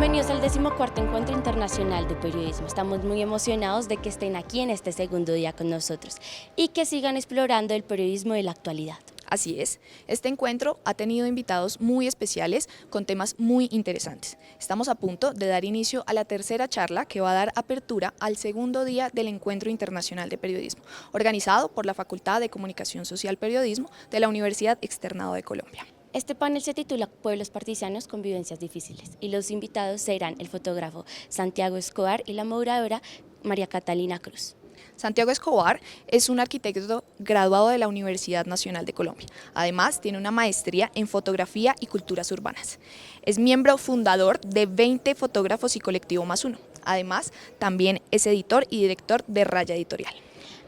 Bienvenidos al 14º Encuentro Internacional de Periodismo. Estamos muy emocionados de que estén aquí en este segundo día con nosotros y que sigan explorando el periodismo de la actualidad. Así es, este encuentro ha tenido invitados muy especiales con temas muy interesantes. Estamos a punto de dar inicio a la tercera charla que va a dar apertura al segundo día del Encuentro Internacional de Periodismo, organizado por la Facultad de Comunicación Social Periodismo de la Universidad Externado de Colombia. Este panel se titula Pueblos Partisanos con Vivencias Difíciles y los invitados serán el fotógrafo Santiago Escobar y la moderadora María Catalina Cruz. Santiago Escobar es un arquitecto graduado de la Universidad Nacional de Colombia. Además, tiene una maestría en fotografía y culturas urbanas. Es miembro fundador de 20 Fotógrafos y Colectivo Más Uno. Además, también es editor y director de Raya Editorial.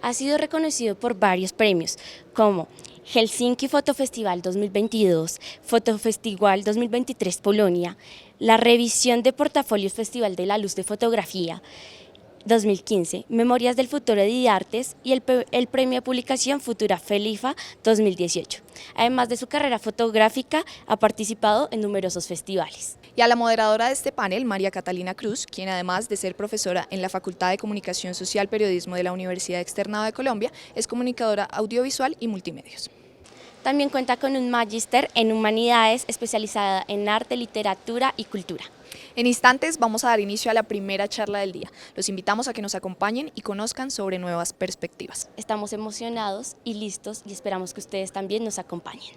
Ha sido reconocido por varios premios como Helsinki Fotofestival 2022, Fotofestival 2023 Polonia, la revisión de portafolios Festival de la Luz de Fotografía 2015, Memorias del Futuro de Artes y el premio de publicación Futura Felifa 2018. Además de su carrera fotográfica, ha participado en numerosos festivales. Y a la moderadora de este panel, María Catalina Cruz, quien además de ser profesora en la Facultad de Comunicación Social Periodismo de la Universidad Externado de Colombia, es comunicadora audiovisual y multimedios. También cuenta con un magíster en Humanidades especializada en arte, literatura y cultura. En instantes vamos a dar inicio a la primera charla del día. Los invitamos a que nos acompañen y conozcan sobre nuevas perspectivas. Estamos emocionados y listos y esperamos que ustedes también nos acompañen.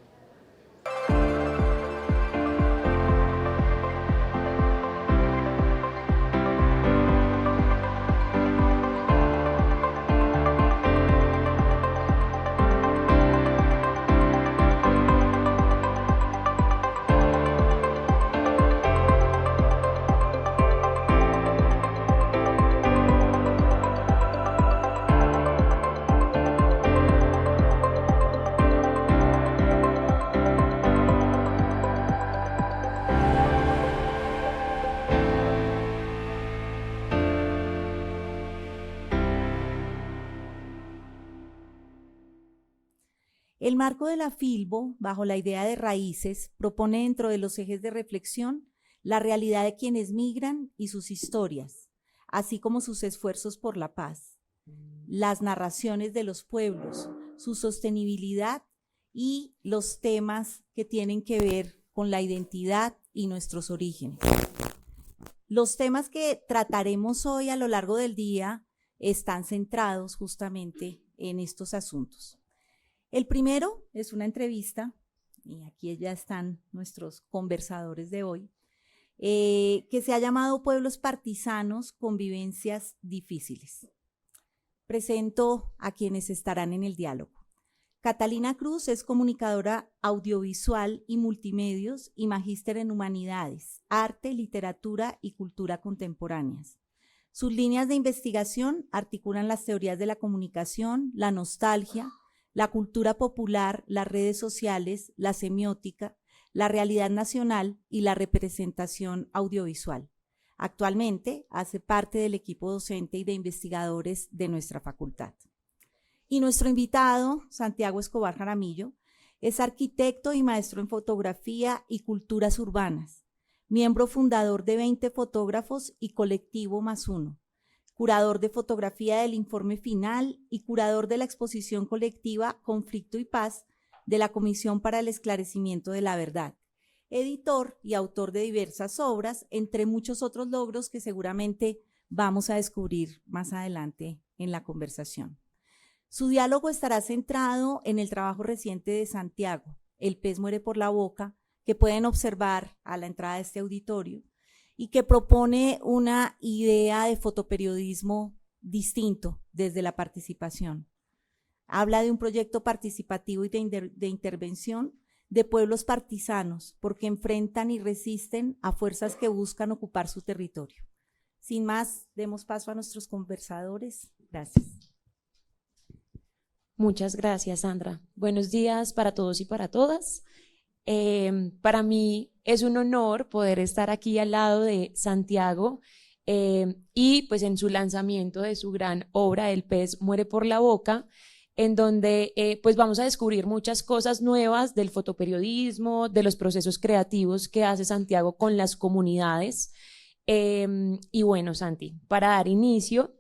El marco de la Filbo, bajo la idea de raíces, propone dentro de los ejes de reflexión la realidad de quienes migran y sus historias, así como sus esfuerzos por la paz, las narraciones de los pueblos, su sostenibilidad y los temas que tienen que ver con la identidad y nuestros orígenes. Los temas que trataremos hoy a lo largo del día están centrados justamente en estos asuntos. El primero es una entrevista, y aquí ya están nuestros conversadores de hoy, que se ha llamado Pueblos Partisanos con Vivencias Difíciles. Presento a quienes estarán en el diálogo. Catalina Cruz es comunicadora audiovisual y multimedios y magíster en Humanidades, Arte, Literatura y Cultura Contemporáneas. Sus líneas de investigación articulan las teorías de la comunicación, la nostalgia, la cultura popular, las redes sociales, la semiótica, la realidad nacional y la representación audiovisual. Actualmente hace parte del equipo docente y de investigadores de nuestra facultad. Y nuestro invitado, Santiago Escobar Jaramillo, es arquitecto y maestro en fotografía y culturas urbanas, miembro fundador de 20 Fotógrafos y Colectivo Más Uno, curador de fotografía del informe final y curador de la exposición colectiva Conflicto y Paz de la Comisión para el Esclarecimiento de la Verdad, editor y autor de diversas obras, entre muchos otros logros que seguramente vamos a descubrir más adelante en la conversación. Su diálogo estará centrado en el trabajo reciente de Santiago, El pez muere por la boca, que pueden observar a la entrada de este auditorio, y que propone una idea de fotoperiodismo distinto desde la participación. Habla de un proyecto participativo y de intervención de pueblos partisanos, porque enfrentan y resisten a fuerzas que buscan ocupar su territorio. Sin más, demos paso a nuestros conversadores. Gracias. Muchas gracias, Sandra. Buenos días para todos y para todas. Para mí es un honor poder estar aquí al lado de Santiago y pues en su lanzamiento de su gran obra El pez muere por la boca, en donde pues vamos a descubrir muchas cosas nuevas del fotoperiodismo, de los procesos creativos que hace Santiago con las comunidades Y bueno, Santi, para dar inicio,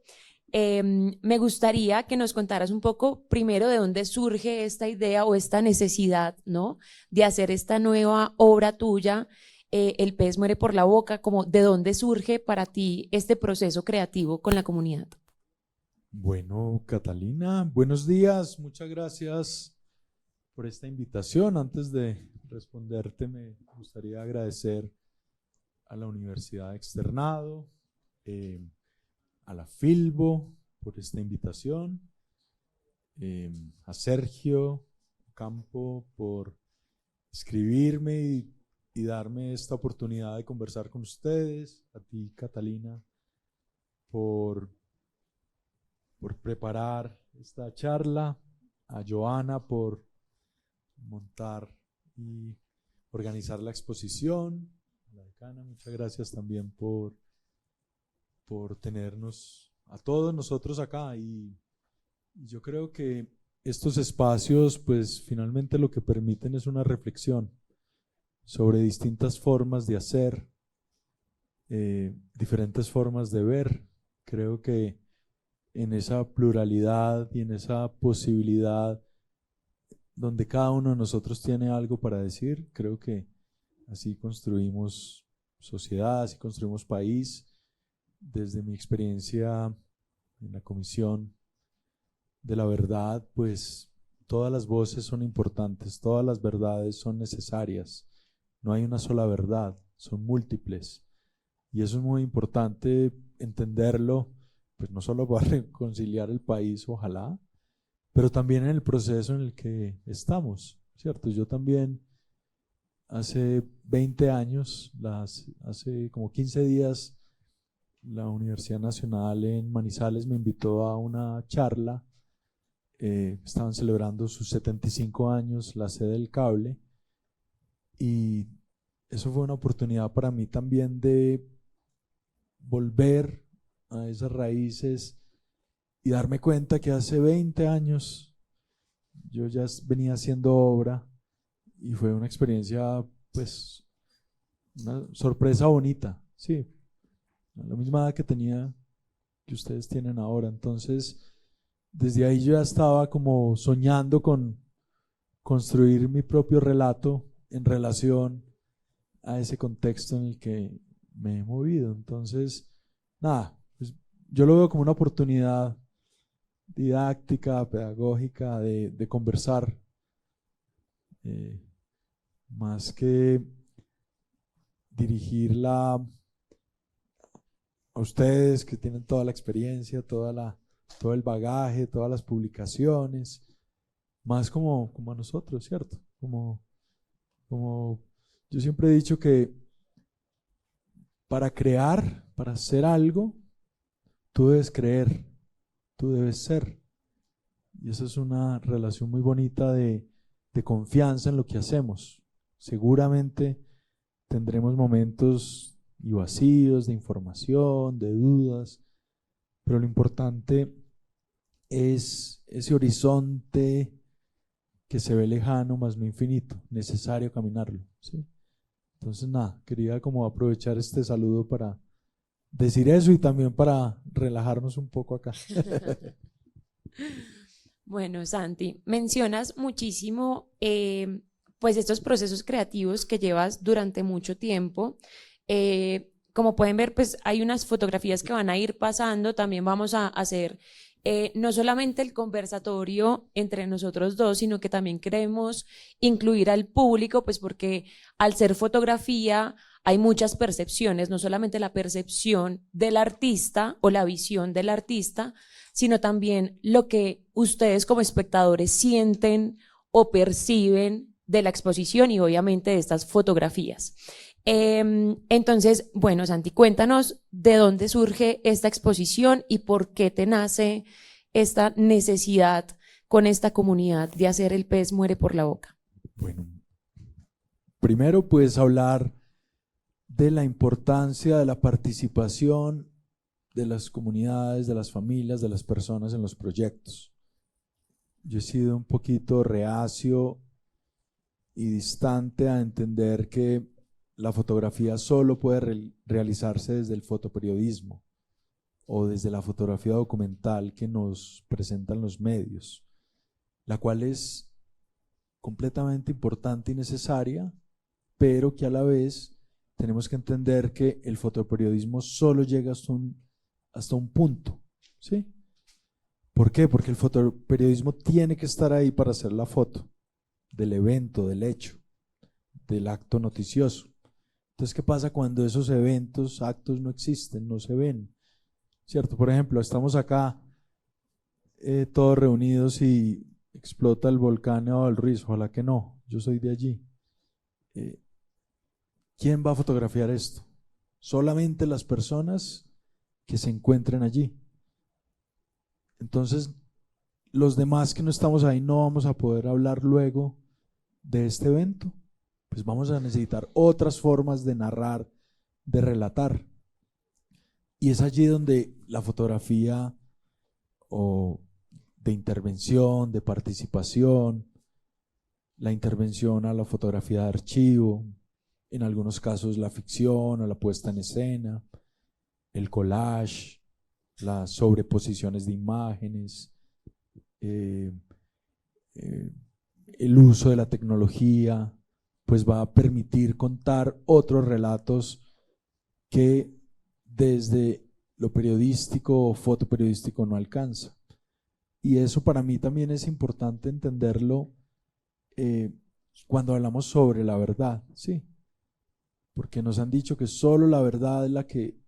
me gustaría que nos contaras un poco primero de dónde surge esta idea o esta necesidad, ¿no? De hacer esta nueva obra tuya, El pez muere por la boca, como de dónde surge para ti este proceso creativo con la comunidad. Bueno, Catalina, buenos días, muchas gracias por esta invitación. Antes de responderte, me gustaría agradecer a la Universidad Externado, a la Filbo por esta invitación, a Sergio Campo por escribirme y darme esta oportunidad de conversar con ustedes, a ti, Catalina, por preparar esta charla, a Joana por montar y organizar la exposición, a la decana, muchas gracias también por tenernos a todos nosotros acá. Y yo creo que estos espacios pues finalmente lo que permiten es una reflexión sobre distintas formas de hacer, diferentes formas de ver. Creo que en esa pluralidad y en esa posibilidad donde cada uno de nosotros tiene algo para decir, creo que así construimos sociedad, así construimos país. Desde mi experiencia en la Comisión de la Verdad, pues todas las voces son importantes, todas las verdades son necesarias. No hay una sola verdad, son múltiples. Y eso es muy importante entenderlo, pues no solo para reconciliar el país, ojalá, pero también en el proceso en el que estamos, ¿cierto? Yo también hace 20 años, hace como 15 días, la Universidad Nacional en Manizales me invitó a una charla. Estaban celebrando sus 75 años, la sede del cable, y eso fue una oportunidad para mí también de volver a esas raíces y darme cuenta que hace 20 años yo ya venía haciendo obra, y fue una experiencia, pues, una sorpresa bonita, sí, a la misma edad que tenía que ustedes tienen ahora. Entonces, desde ahí yo ya estaba como soñando con construir mi propio relato en relación a ese contexto en el que me he movido. Entonces, nada, pues yo lo veo como una oportunidad didáctica, pedagógica de conversar, más que dirigirla a ustedes que tienen toda la experiencia, todo el bagaje, todas las publicaciones, más como a nosotros, ¿cierto? Como yo siempre he dicho que para crear, para hacer algo, tú debes creer, tú debes ser. Y esa es una relación muy bonita de confianza en lo que hacemos. Seguramente tendremos momentos y vacíos de información, de dudas, pero lo importante es ese horizonte que se ve lejano, más no infinito, necesario caminarlo, ¿sí? Entonces nada, quería como aprovechar este saludo para decir eso y también para relajarnos un poco acá. Bueno, Santi, mencionas muchísimo pues estos procesos creativos que llevas durante mucho tiempo. Como pueden ver, pues hay unas fotografías que van a ir pasando. También vamos a hacer no solamente el conversatorio entre nosotros dos, sino que también queremos incluir al público, pues porque al ser fotografía hay muchas percepciones, no solamente la percepción del artista o la visión del artista, sino también lo que ustedes como espectadores sienten o perciben de la exposición y obviamente de estas fotografías. Entonces, bueno, Santi, cuéntanos de dónde surge esta exposición y por qué te nace esta necesidad con esta comunidad de hacer El pez muere por la boca. Bueno, primero pues hablar de la importancia de la participación de las comunidades, de las familias, de las personas en los proyectos. Yo he sido un poquito reacio y distante a entender que la fotografía solo puede realizarse desde el fotoperiodismo o desde la fotografía documental que nos presentan los medios, la cual es completamente importante y necesaria, pero que a la vez tenemos que entender que el fotoperiodismo solo llega hasta un punto, ¿sí? ¿Por qué? Porque el fotoperiodismo tiene que estar ahí para hacer la foto del evento, del hecho, del acto noticioso. Entonces, ¿qué pasa cuando esos eventos, actos no existen, no se ven? ¿Cierto? Por ejemplo, estamos acá todos reunidos y explota el volcán Nevado del Ruiz, ojalá que no, yo soy de allí. ¿Quién va a fotografiar esto? Solamente las personas que se encuentren allí. Entonces, los demás que no estamos ahí no vamos a poder hablar luego de este evento, pues vamos a necesitar otras formas de narrar, de relatar. Y es allí donde la fotografía o de intervención, de participación, la intervención a la fotografía de archivo, en algunos casos la ficción o la puesta en escena, el collage, las sobreposiciones de imágenes, el uso de la tecnología, pues va a permitir contar otros relatos que desde lo periodístico o fotoperiodístico no alcanza. Y eso para mí también es importante entenderlo cuando hablamos sobre la verdad, ¿sí? Porque nos han dicho que solo la verdad es la que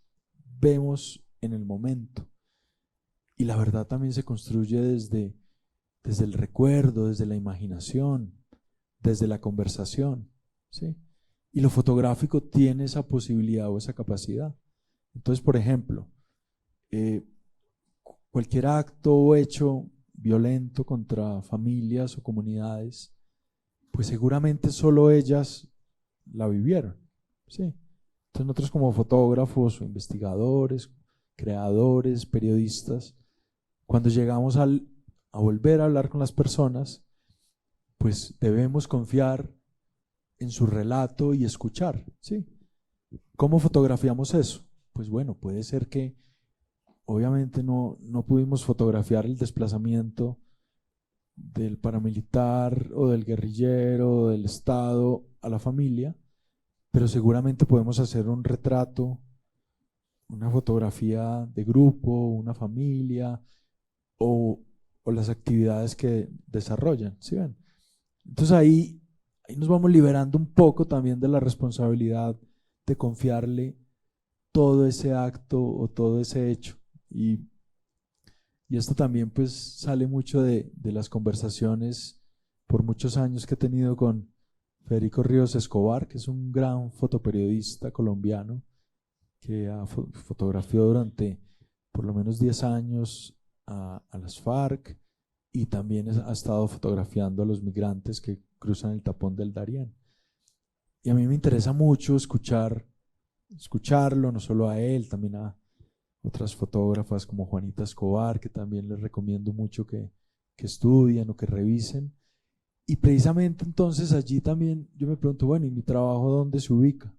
vemos en el momento. Y la verdad también se construye desde el recuerdo, desde la imaginación, desde la conversación, ¿sí? Y lo fotográfico tiene esa posibilidad o esa capacidad. Entonces, por ejemplo, cualquier acto o hecho violento contra familias o comunidades, pues seguramente solo ellas la vivieron, ¿sí? Entonces nosotros como fotógrafos o investigadores, creadores, periodistas, cuando llegamos a volver a hablar con las personas, pues debemos confiar en su relato y escuchar, ¿sí? ¿Cómo fotografiamos eso? Pues bueno, puede ser que obviamente no pudimos fotografiar el desplazamiento del paramilitar o del guerrillero o del Estado a la familia, pero seguramente podemos hacer un retrato, una fotografía de grupo, una familia o las actividades que desarrollan, ¿sí ven? Entonces ahí nos vamos liberando un poco también de la responsabilidad de confiarle todo ese acto o todo ese hecho. Y esto también pues sale mucho de las conversaciones por muchos años que he tenido con Federico Ríos Escobar, que es un gran fotoperiodista colombiano que fotografió durante por lo menos 10 años a las FARC y también ha estado fotografiando a los migrantes que cruzan el tapón del Darién. Y a mí me interesa mucho escucharlo, no solo a él, también a otras fotógrafas como Juanita Escobar, que también les recomiendo mucho que estudien o que revisen. Y precisamente entonces allí también yo me pregunto, bueno, ¿y mi trabajo dónde se ubica?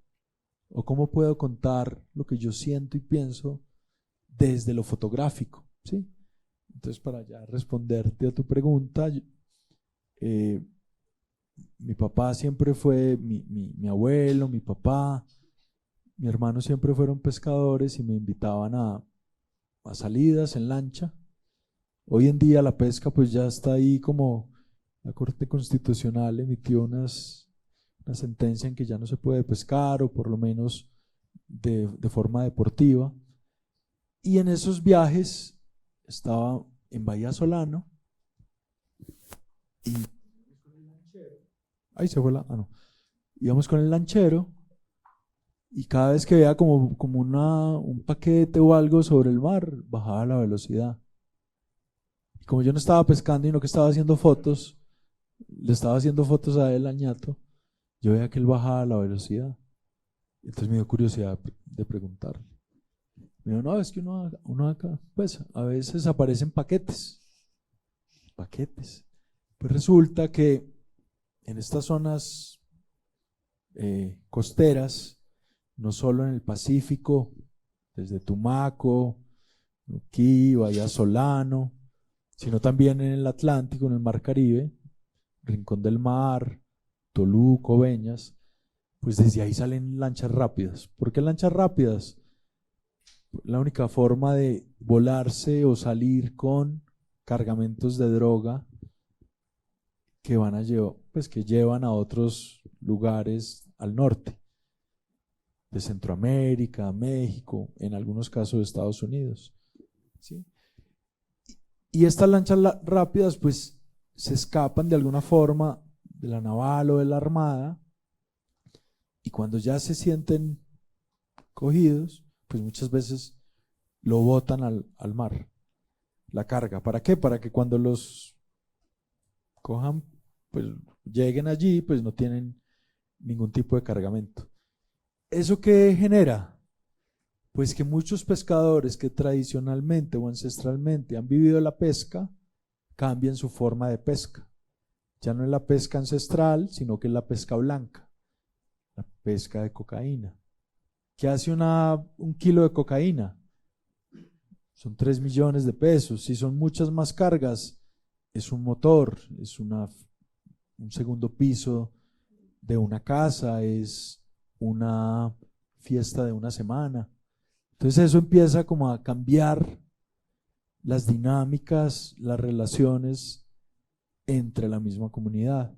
¿O cómo puedo contar lo que yo siento y pienso desde lo fotográfico? ¿Sí? Entonces, para ya responderte a tu pregunta, mi papá siempre fue, mi abuelo, mi papá, mi hermano siempre fueron pescadores y me invitaban a salidas en lancha. Hoy en día la pesca pues ya está ahí, como la Corte Constitucional emitió una sentencia en que ya no se puede pescar, o por lo menos de forma deportiva. Y en esos viajes estaba en Bahía Solano y ahí se fue íbamos con el lanchero y cada vez que veía como un paquete o algo sobre el mar, bajaba la velocidad. Y como yo no estaba pescando y no que estaba haciendo fotos, le estaba haciendo fotos a él, al ñato, yo veía que él bajaba la velocidad. Entonces me dio curiosidad de preguntarle. Me dijo, no, es que uno acá, pues a veces aparecen paquetes. Pues resulta que en estas zonas costeras, no solo en el Pacífico, desde Tumaco, Nuquí, Bahía Solano, sino también en el Atlántico, en el Mar Caribe, Rincón del Mar, Toluco, Beñas, pues desde ahí salen lanchas rápidas. ¿Por qué lanchas rápidas? La única forma de volarse o salir con cargamentos de droga que van a llevar, pues que llevan a otros lugares al norte, de Centroamérica, México, en algunos casos de Estados Unidos, ¿sí? Y estas lanchas rápidas pues se escapan de alguna forma de la naval o de la armada, y cuando ya se sienten cogidos, pues muchas veces lo botan al mar, la carga. ¿Para qué? Para que cuando los cojan, pues lleguen allí, pues no tienen ningún tipo de cargamento. ¿Eso qué genera? Pues que muchos pescadores que tradicionalmente o ancestralmente han vivido la pesca, cambian su forma de pesca. Ya no es la pesca ancestral, sino que es la pesca blanca, la pesca de cocaína. ¿Qué hace un kilo de cocaína? Son 3 millones de pesos. Si son muchas más cargas, es un motor, es un segundo piso de una casa, es una fiesta de una semana. Entonces eso empieza como a cambiar las dinámicas, las relaciones entre la misma comunidad.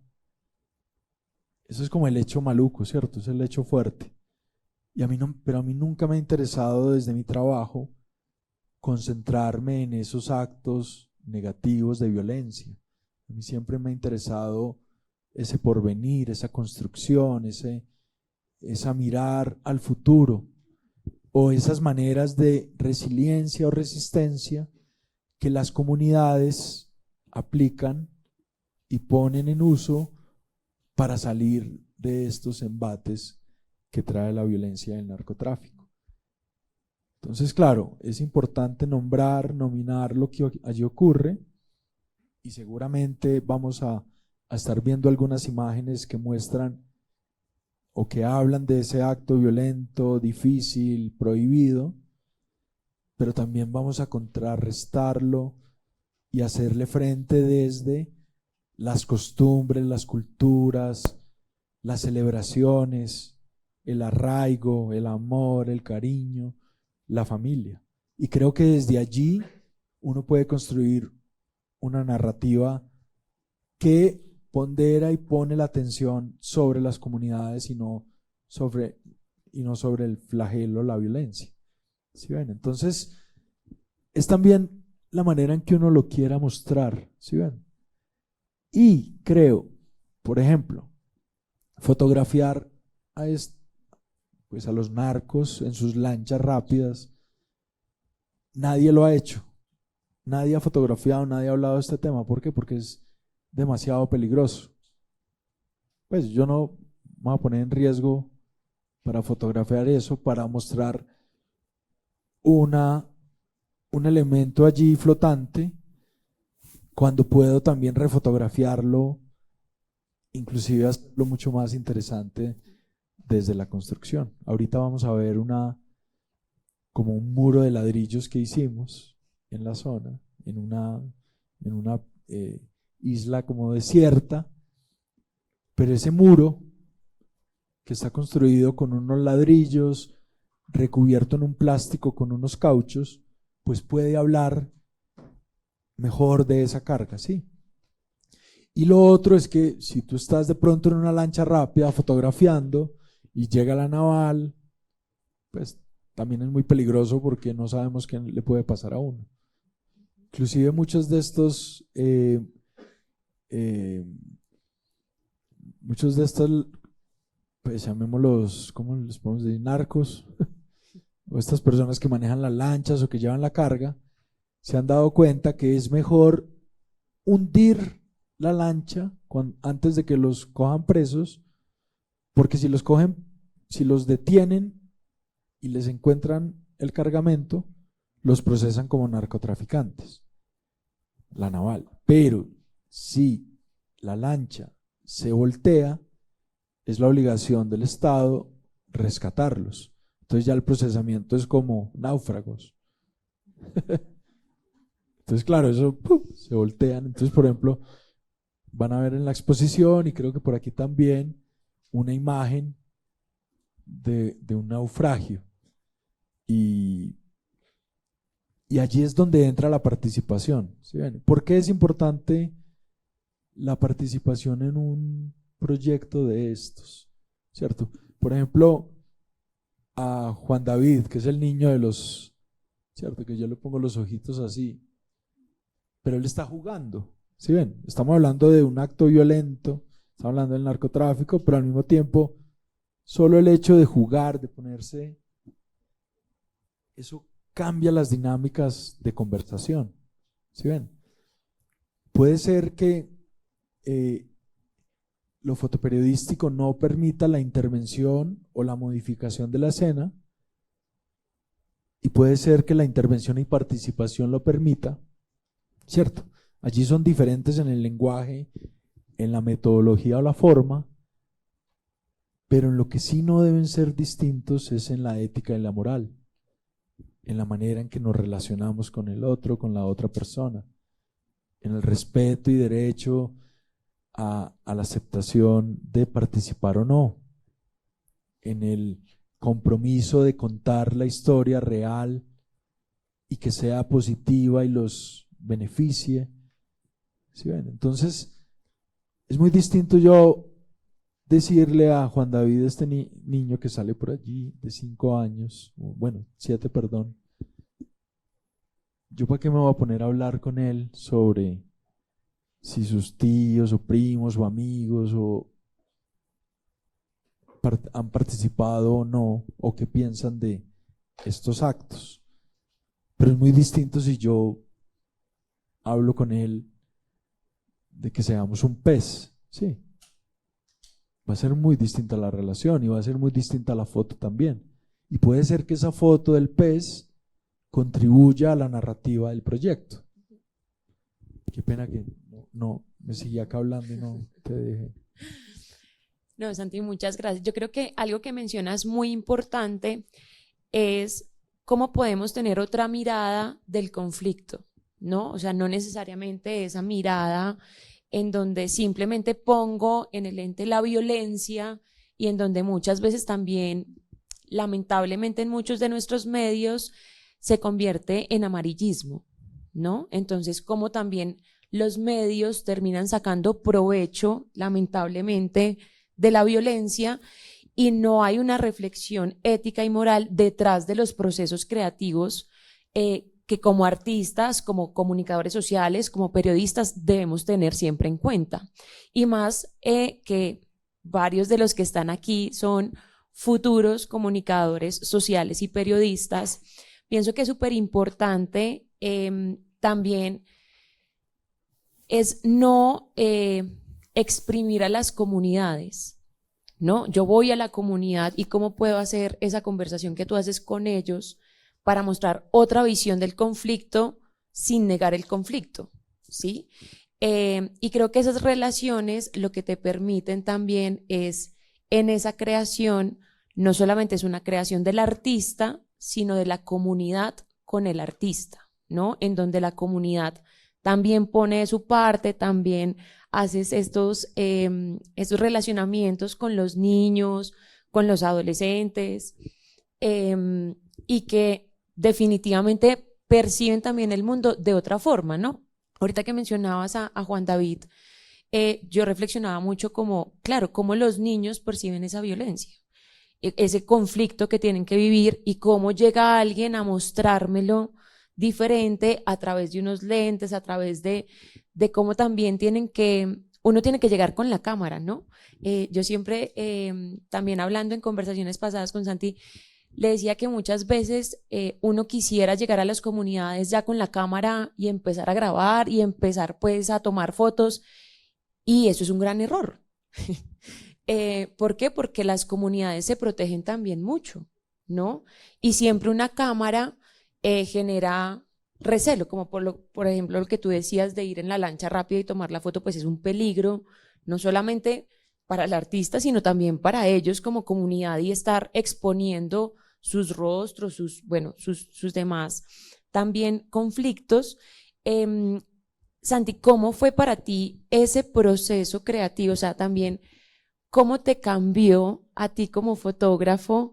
Eso es como el hecho maluco, ¿cierto? Es el hecho fuerte. Y a mí no, pero a mí nunca me ha interesado desde mi trabajo concentrarme en esos actos negativos de violencia. A mí siempre me ha interesado ese porvenir, esa construcción, esa mirar al futuro, o esas maneras de resiliencia o resistencia que las comunidades aplican y ponen en uso para salir de estos embates que trae la violencia del narcotráfico. Entonces, claro, es importante nominar lo que allí ocurre, y seguramente vamos a estar viendo algunas imágenes que muestran o que hablan de ese acto violento, difícil, prohibido, pero también vamos a contrarrestarlo y hacerle frente desde las costumbres, las culturas, las celebraciones, el arraigo, el amor, el cariño, la familia. Y creo que desde allí uno puede construir una narrativa que pondera y pone la atención sobre las comunidades y no sobre el flagelo, la violencia. ¿Sí ven? Entonces, es también la manera en que uno lo quiera mostrar. ¿Sí ven? Y creo, por ejemplo, fotografiar pues a los narcos en sus lanchas rápidas, nadie lo ha hecho. Nadie ha fotografiado, nadie ha hablado de este tema. ¿Por qué? Porque es demasiado peligroso. Pues yo no me voy a poner en riesgo para fotografiar eso, para mostrar un elemento allí flotante, cuando puedo también refotografiarlo, inclusive hacerlo mucho más interesante desde la construcción. Ahorita vamos a ver como un muro de ladrillos que hicimos en la zona, en una isla como desierta, pero ese muro que está construido con unos ladrillos, recubierto en un plástico con unos cauchos, pues puede hablar mejor de esa carga, ¿sí? Y lo otro es que si tú estás de pronto en una lancha rápida fotografiando y llega la naval, pues también es muy peligroso porque no sabemos qué le puede pasar a uno. Inclusive muchos de estos pues llamémoslos, ¿cómo les podemos decir? Narcos, o estas personas que manejan las lanchas o que llevan la carga, se han dado cuenta que es mejor hundir la lancha antes de que los cojan presos, porque si los detienen y les encuentran el cargamento, los procesan como narcotraficantes, la naval. Pero si la lancha se voltea, es la obligación del Estado rescatarlos. Entonces ya el procesamiento es como náufragos. Entonces, claro, eso se voltean. Entonces, por ejemplo, van a ver en la exposición, y creo que por aquí también, una imagen de un naufragio. Y allí es donde entra la participación. ¿Sí ven? ¿Por qué es importante la participación en un proyecto de estos? ¿Cierto? Por ejemplo, a Juan David, que es el niño de los, ¿cierto? Que yo le pongo los ojitos así, pero él está jugando. ¿Sí ven? Estamos hablando de un acto violento, estamos hablando del narcotráfico, pero al mismo tiempo, solo el hecho de jugar, de ponerse, eso cambia las dinámicas de conversación. ¿Sí ven? Puede ser que lo fotoperiodístico no permita la intervención o la modificación de la escena, y puede ser que la intervención y participación lo permita, ¿cierto? Allí son diferentes en el lenguaje, en la metodología o la forma, pero en lo que sí no deben ser distintos es en la ética y la moral, en la manera en que nos relacionamos con el otro, con la otra persona, en el respeto y derecho a la aceptación de participar o no, en el compromiso de contar la historia real y que sea positiva y los beneficie. ¿Sí ven? Entonces, es muy distinto yo decirle a Juan David, este niño que sale por allí de 5 años, bueno, 7, perdón, yo para qué me voy a poner a hablar con él sobre si sus tíos o primos o amigos han participado o no, o qué piensan de estos actos. Pero es muy distinto si yo hablo con él de que seamos un pez, ¿sí? Va a ser muy distinta la relación y va a ser muy distinta la foto también. Y puede ser que esa foto del pez contribuya a la narrativa del proyecto. Qué pena que no me seguí acá hablando y no te dejé. No, Santi, muchas gracias. Yo creo que algo que mencionas muy importante es cómo podemos tener otra mirada del conflicto, ¿no? O sea, no necesariamente esa mirada en donde simplemente pongo en el ente la violencia y en donde muchas veces también, lamentablemente en muchos de nuestros medios, se convierte en amarillismo, ¿no? Entonces, como también los medios terminan sacando provecho, lamentablemente, de la violencia, y no hay una reflexión ética y moral detrás de los procesos creativos que como artistas, como comunicadores sociales, como periodistas debemos tener siempre en cuenta. Y más que varios de los que están aquí son futuros comunicadores sociales y periodistas, pienso que es súper importante también es no exprimir a las comunidades, ¿no? Yo voy a la comunidad y cómo puedo hacer esa conversación que tú haces con ellos para mostrar otra visión del conflicto sin negar el conflicto, ¿sí? Y creo que esas relaciones lo que te permiten también es, en esa creación, no solamente es una creación del artista, sino de la comunidad con el artista, ¿no? En donde la comunidad también pone de su parte, también haces estos relacionamientos con los niños, con los adolescentes, y que definitivamente perciben también el mundo de otra forma, ¿no? Ahorita que mencionabas a Juan David, yo reflexionaba mucho como, claro, cómo los niños perciben esa violencia, ese conflicto que tienen que vivir y cómo llega alguien a mostrármelo diferente a través de unos lentes, a través de cómo también uno tiene que llegar con la cámara, ¿no? Yo siempre, también hablando en conversaciones pasadas con Santi, le decía que muchas veces uno quisiera llegar a las comunidades ya con la cámara y empezar a grabar y empezar pues a tomar fotos, y eso es un gran error. ¿Por qué? Porque las comunidades se protegen también mucho, ¿no? Y siempre una cámara genera recelo, como por ejemplo lo que tú decías de ir en la lancha rápida y tomar la foto, pues es un peligro, no solamente para el artista, sino también para ellos como comunidad y estar exponiendo sus rostros, sus demás también conflictos. Santi, ¿cómo fue para ti ese proceso creativo? O sea, también, ¿cómo te cambió a ti como fotógrafo?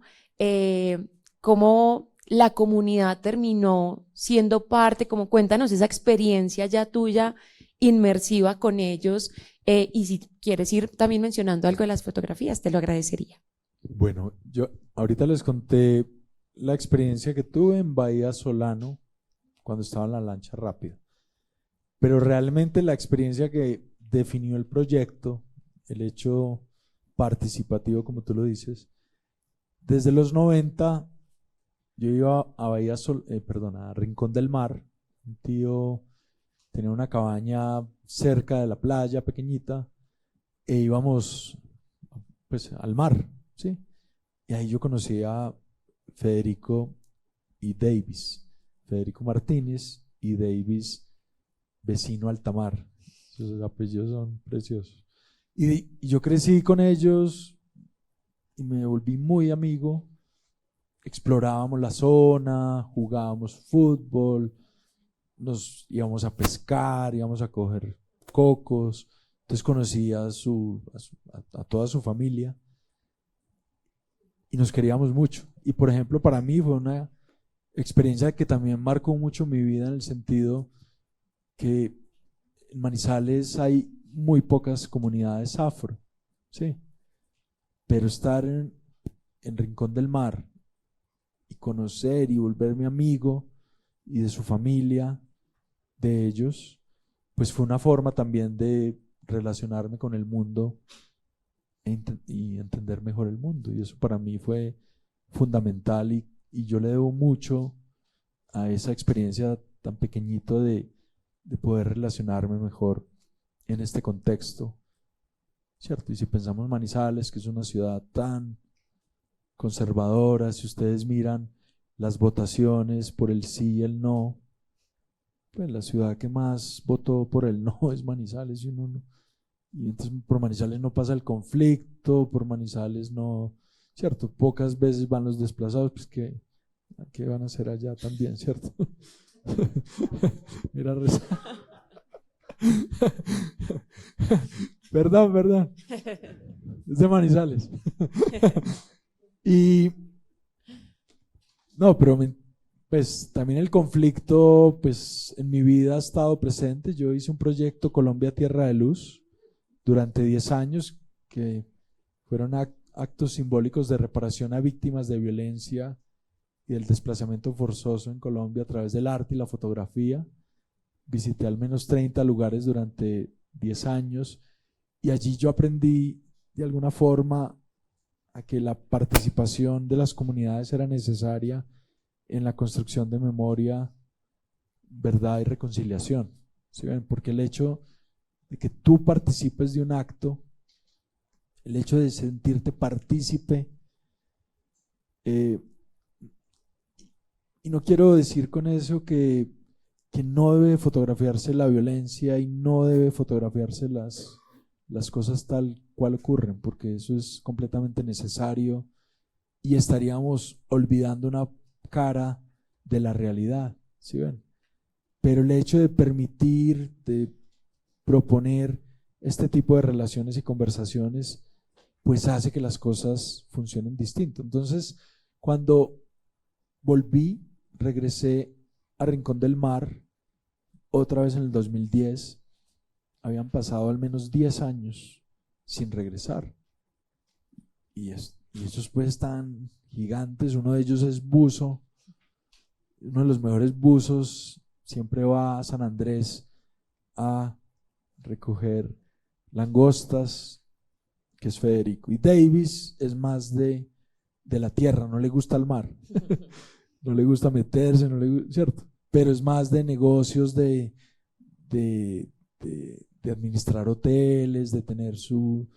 ¿Cómo la comunidad terminó siendo parte? Como cuéntanos esa experiencia ya tuya, inmersiva con ellos. Y si quieres ir también mencionando algo de las fotografías, te lo agradecería. Bueno, yo ahorita les conté la experiencia que tuve en Bahía Solano cuando estaba en la lancha rápida, pero realmente la experiencia que definió el proyecto, el hecho participativo, como tú lo dices, desde los 90 yo iba a a Rincón del Mar. Un tío tenía una cabaña cerca de la playa pequeñita e íbamos pues al mar, ¿sí? Y ahí yo conocí a Federico y Davis, Federico Martínez y Davis Vecino Altamar. Sus apellidos son preciosos. Y yo crecí con ellos y me volví muy amigo. Explorábamos la zona, jugábamos fútbol, nos íbamos a pescar, íbamos a coger cocos. Entonces conocí a toda su familia y nos queríamos mucho. Y por ejemplo, para mí fue una experiencia que también marcó mucho mi vida en el sentido que en Manizales hay muy pocas comunidades afro, ¿sí? Pero estar en Rincón del Mar y conocer y volverme amigo y de su familia, de ellos, pues fue una forma también de relacionarme con el mundo y entender mejor el mundo. Y eso para mí fue fundamental y yo le debo mucho a esa experiencia tan pequeñito de poder relacionarme mejor en este contexto, ¿cierto? Y si pensamos en Manizales, que es una ciudad tan conservadora, si ustedes miran las votaciones por el sí y el no, pues la ciudad que más votó por el no es Manizales, y entonces por Manizales no pasa el conflicto, por Manizales no, ¿cierto? Pocas veces van los desplazados, pues ¿qué van a hacer allá también, cierto? Mira, Perdón, es de Manizales. Y no, pero pues también el conflicto, pues en mi vida ha estado presente. Yo hice un proyecto Colombia Tierra de Luz durante 10 años, que fueron actos simbólicos de reparación a víctimas de violencia y del desplazamiento forzoso en Colombia a través del arte y la fotografía. Visité al menos 30 lugares durante 10 años y allí yo aprendí de alguna forma a que la participación de las comunidades era necesaria en la construcción de memoria, verdad y reconciliación. ¿Sí ven? Porque el hecho de que tú participes de un acto, el hecho de sentirte partícipe, y no quiero decir con eso que no debe fotografiarse la violencia y no debe fotografiarse las cosas tal cual ocurren, porque eso es completamente necesario y estaríamos olvidando una cara de la realidad, ¿sí ven? Pero el hecho de permitir, de proponer este tipo de relaciones y conversaciones, pues hace que las cosas funcionen distinto. Entonces, cuando regresé a Rincón del Mar, otra vez en el 2010, habían pasado al menos 10 años sin regresar. Y esos pues están gigantes. Uno de ellos es buzo, uno de los mejores buzos, siempre va a San Andrés a recoger langostas, que es Federico. Y Davis es más de la tierra, no le gusta el mar, no le gusta meterse, ¿cierto? Pero es más de negocios, de administrar hoteles, de tener su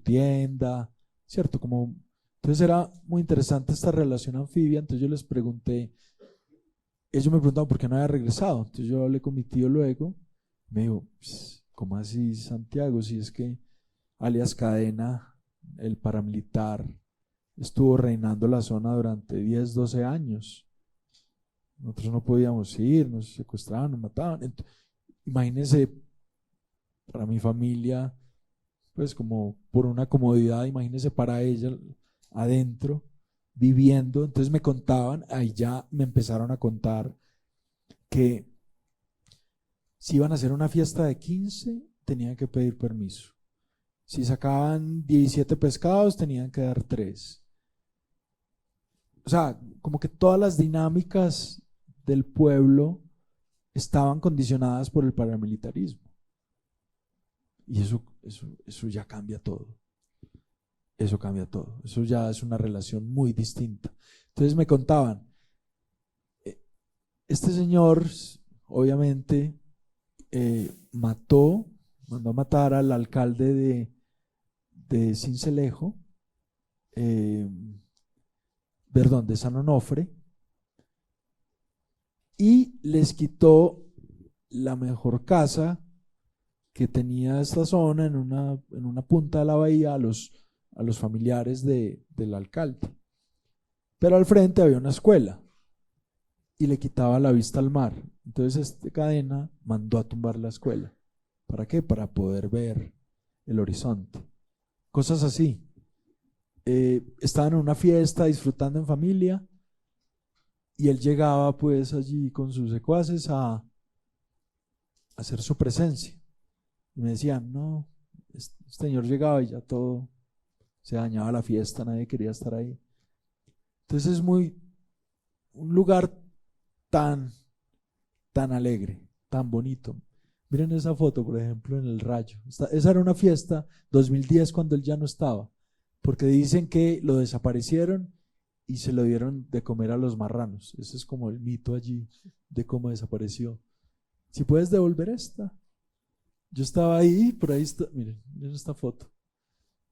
tienda, ¿cierto? Entonces era muy interesante esta relación anfibia. Entonces yo les pregunté, ellos me preguntaban por qué no había regresado. Entonces yo hablé con mi tío luego, me dijo, ¿cómo así, Santiago? Si es que alias Cadena, el paramilitar, estuvo reinando la zona durante 10, 12 años. Nosotros no podíamos ir, nos secuestraban, nos mataban. Imagínense, para mi familia, pues como por una comodidad, imagínense para ella adentro, viviendo. Entonces me contaban, ahí ya me empezaron a contar que si iban a hacer una fiesta de 15, tenían que pedir permiso. Si sacaban 17 pescados, tenían que dar 3. O sea, como que todas las dinámicas del pueblo estaban condicionadas por el paramilitarismo. Y eso ya cambia todo. Eso cambia todo. Eso ya es una relación muy distinta. Entonces me contaban, este señor obviamente mandó a matar al alcalde de Sincelejo, perdón, de San Onofre, y les quitó la mejor casa que tenía esta zona en una punta de la bahía a los familiares del alcalde. Pero al frente había una escuela y le quitaba la vista al mar. Entonces Cadena mandó a tumbar la escuela. ¿Para qué? Para poder ver el horizonte. Cosas así. Estaban en una fiesta disfrutando en familia y él llegaba pues allí con sus secuaces a hacer su presencia. Y me decían, no, este señor llegaba y ya todo se dañaba la fiesta, nadie quería estar ahí. Entonces es un lugar tan alegre, tan bonito. Miren esa foto, por ejemplo, en el Rayo. Esa era una fiesta 2010 cuando él ya no estaba, porque dicen que lo desaparecieron y se lo dieron de comer a los marranos. Ese es como el mito allí de cómo desapareció. Si puedes devolver esta. Yo estaba ahí, por ahí está, miren esta foto.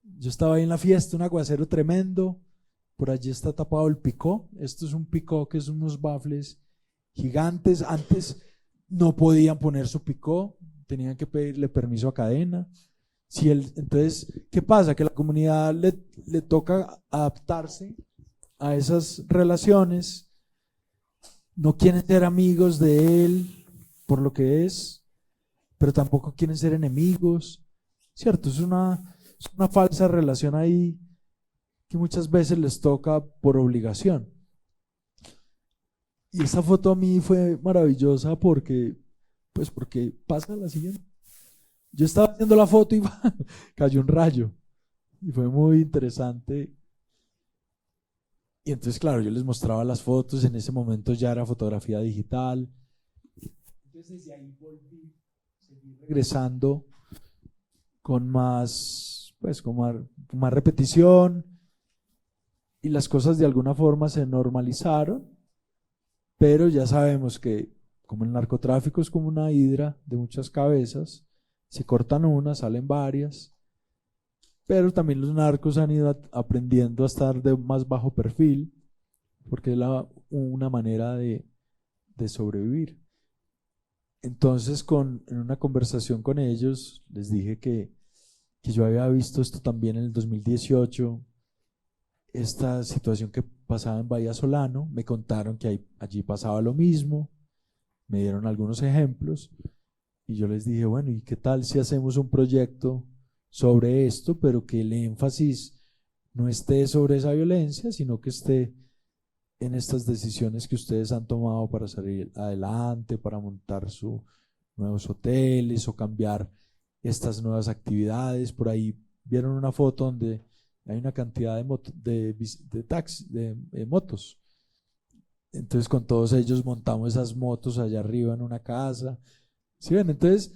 Yo estaba ahí en la fiesta, un aguacero tremendo. Por allí está tapado el picó. Esto es un picó que son unos bafles gigantes. Antes no podían poner su picó, tenían que pedirle permiso a Cadena. Entonces, ¿qué pasa? Que a la comunidad le toca adaptarse a esas relaciones. No quieren ser amigos de él por lo que es, pero tampoco quieren ser enemigos, ¿cierto? Es una falsa relación ahí que muchas veces les toca por obligación. Y esa foto a mí fue maravillosa porque pasa la siguiente. Yo estaba haciendo la foto y cayó un rayo y fue muy interesante. Y entonces, claro, yo les mostraba las fotos, en ese momento ya era fotografía digital. Entonces desde ahí volví, seguí regresando con más repetición y las cosas de alguna forma se normalizaron, pero ya sabemos que como el narcotráfico es como una hidra de muchas cabezas, se cortan unas, salen varias, pero también los narcos han ido aprendiendo a estar de más bajo perfil, porque es una manera de sobrevivir. Entonces, en una conversación con ellos, les dije que yo había visto esto también en el 2018, esta situación que pasaba en Bahía Solano. Me contaron que allí pasaba lo mismo, me dieron algunos ejemplos, y yo les dije, bueno, ¿y qué tal si hacemos un proyecto sobre esto, pero que el énfasis no esté sobre esa violencia, sino que esté en estas decisiones que ustedes han tomado para salir adelante, para montar sus nuevos hoteles o cambiar estas nuevas actividades? Por ahí vieron una foto donde hay una cantidad de motos. Entonces con todos ellos montamos esas motos allá arriba en una casa. ¿Sí ven? Entonces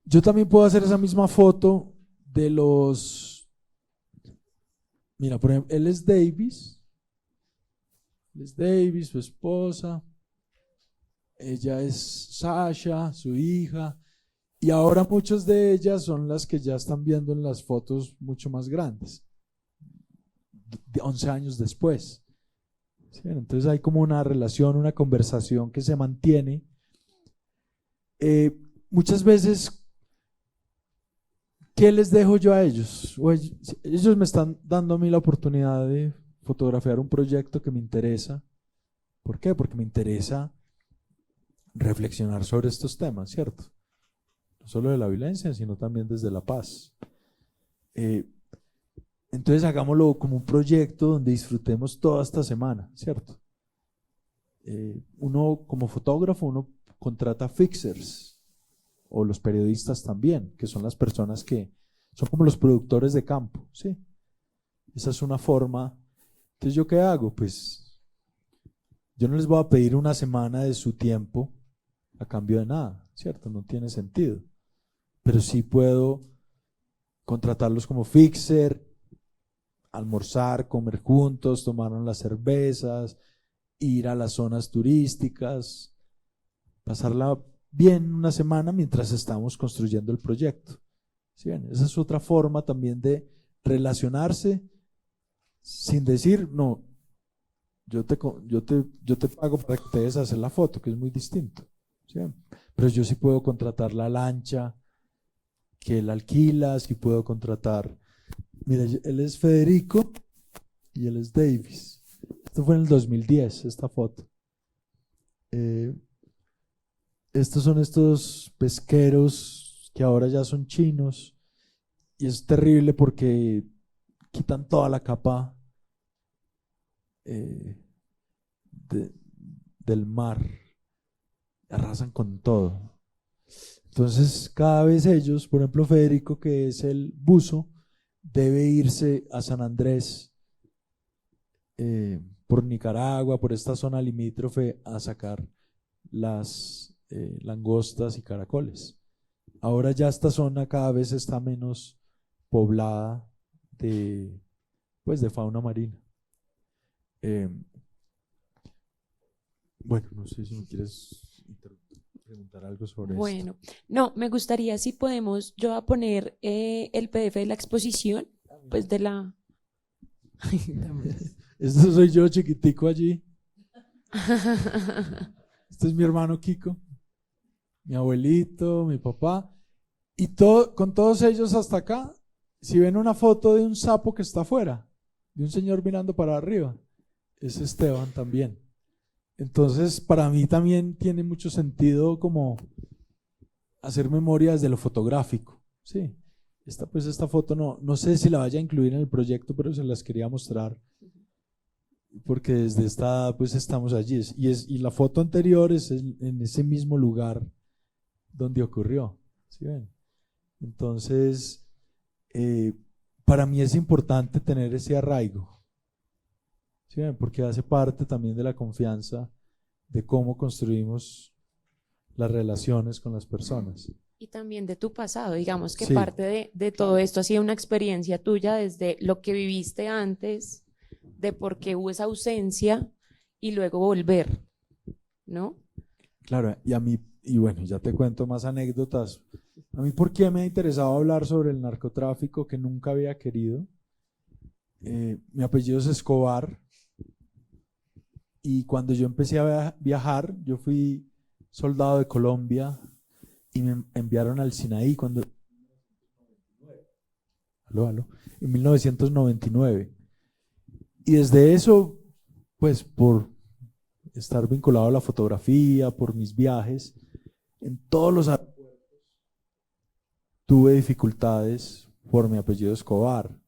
yo también puedo hacer esa misma foto de mira, por ejemplo, él es Davis, su esposa, ella es Sasha, su hija, y ahora muchas de ellas son las que ya están viendo en las fotos mucho más grandes, 11 años después. ¿Sí? Entonces hay como una relación, una conversación que se mantiene. Muchas veces, ¿qué les dejo yo a ellos? Ellos me están dando a mí la oportunidad de fotografiar un proyecto que me interesa. ¿Por qué? Porque me interesa reflexionar sobre estos temas, ¿cierto? No solo de la violencia, sino también desde la paz. Entonces hagámoslo como un proyecto donde disfrutemos toda esta semana, ¿cierto? Uno como fotógrafo, uno contrata fixers, o los periodistas también, que son las personas que son como los productores de campo, ¿sí? Esa es una forma. Entonces, ¿yo qué hago? Pues yo no les voy a pedir una semana de su tiempo a cambio de nada, ¿cierto? No tiene sentido. Pero sí puedo contratarlos como fixer, almorzar, comer juntos, tomar las cervezas, ir a las zonas turísticas, pasarla bien una semana mientras estamos construyendo el proyecto. ¿Sí ven? Esa es otra forma también de relacionarse sin decir, no, yo te pago para que te des a hacer la foto, que es muy distinto. ¿Sí ven? Pero yo sí puedo contratar la lancha que él alquila, sí puedo contratar. Mira, él es Federico y él es Davis. Esto fue en el 2010, esta foto. Estos son estos pesqueros que ahora ya son chinos y es terrible porque quitan toda la capa del mar, arrasan con todo. Entonces cada vez ellos, por ejemplo Federico, que es el buzo, debe irse a San Andrés, por Nicaragua, por esta zona limítrofe, a sacar las langostas y caracoles. Ahora ya esta zona cada vez está menos poblada pues de fauna marina. Bueno, no sé si me quieres preguntar algo sobre esto. Bueno, no, me gustaría si podemos yo a poner el PDF de la exposición, pues de la... Este soy yo chiquitico allí. Este es mi hermano Kiko, mi abuelito, mi papá. Y con todos ellos hasta acá, si ven una foto de un sapo que está afuera, de un señor mirando para arriba, es Esteban también. Entonces, para mí también tiene mucho sentido como hacer memoria desde lo fotográfico. Sí, esta foto no sé si la vaya a incluir en el proyecto, pero se las quería mostrar porque desde esta pues estamos allí y la foto anterior es en ese mismo lugar donde ocurrió. ¿Sí ven? Entonces, para mí es importante tener ese arraigo. ¿Sí ven? Porque hace parte también de la confianza de cómo construimos las relaciones con las personas. Y también de tu pasado, digamos que Sí, parte de todo esto ha sido una experiencia tuya desde lo que viviste antes, de por qué hubo esa ausencia y luego volver, ¿no? claro, y a mí, y bueno, ya te cuento más anécdotas. A mí, ¿por qué me ha interesado hablar sobre el narcotráfico que nunca había querido? Mi apellido es Escobar y cuando yo empecé a viajar, yo fui soldado de Colombia y me enviaron al Sinaí en 1999. Y desde eso, pues por estar vinculado a la fotografía, por mis viajes, en todos los aeropuertos tuve dificultades por mi apellido Escobar.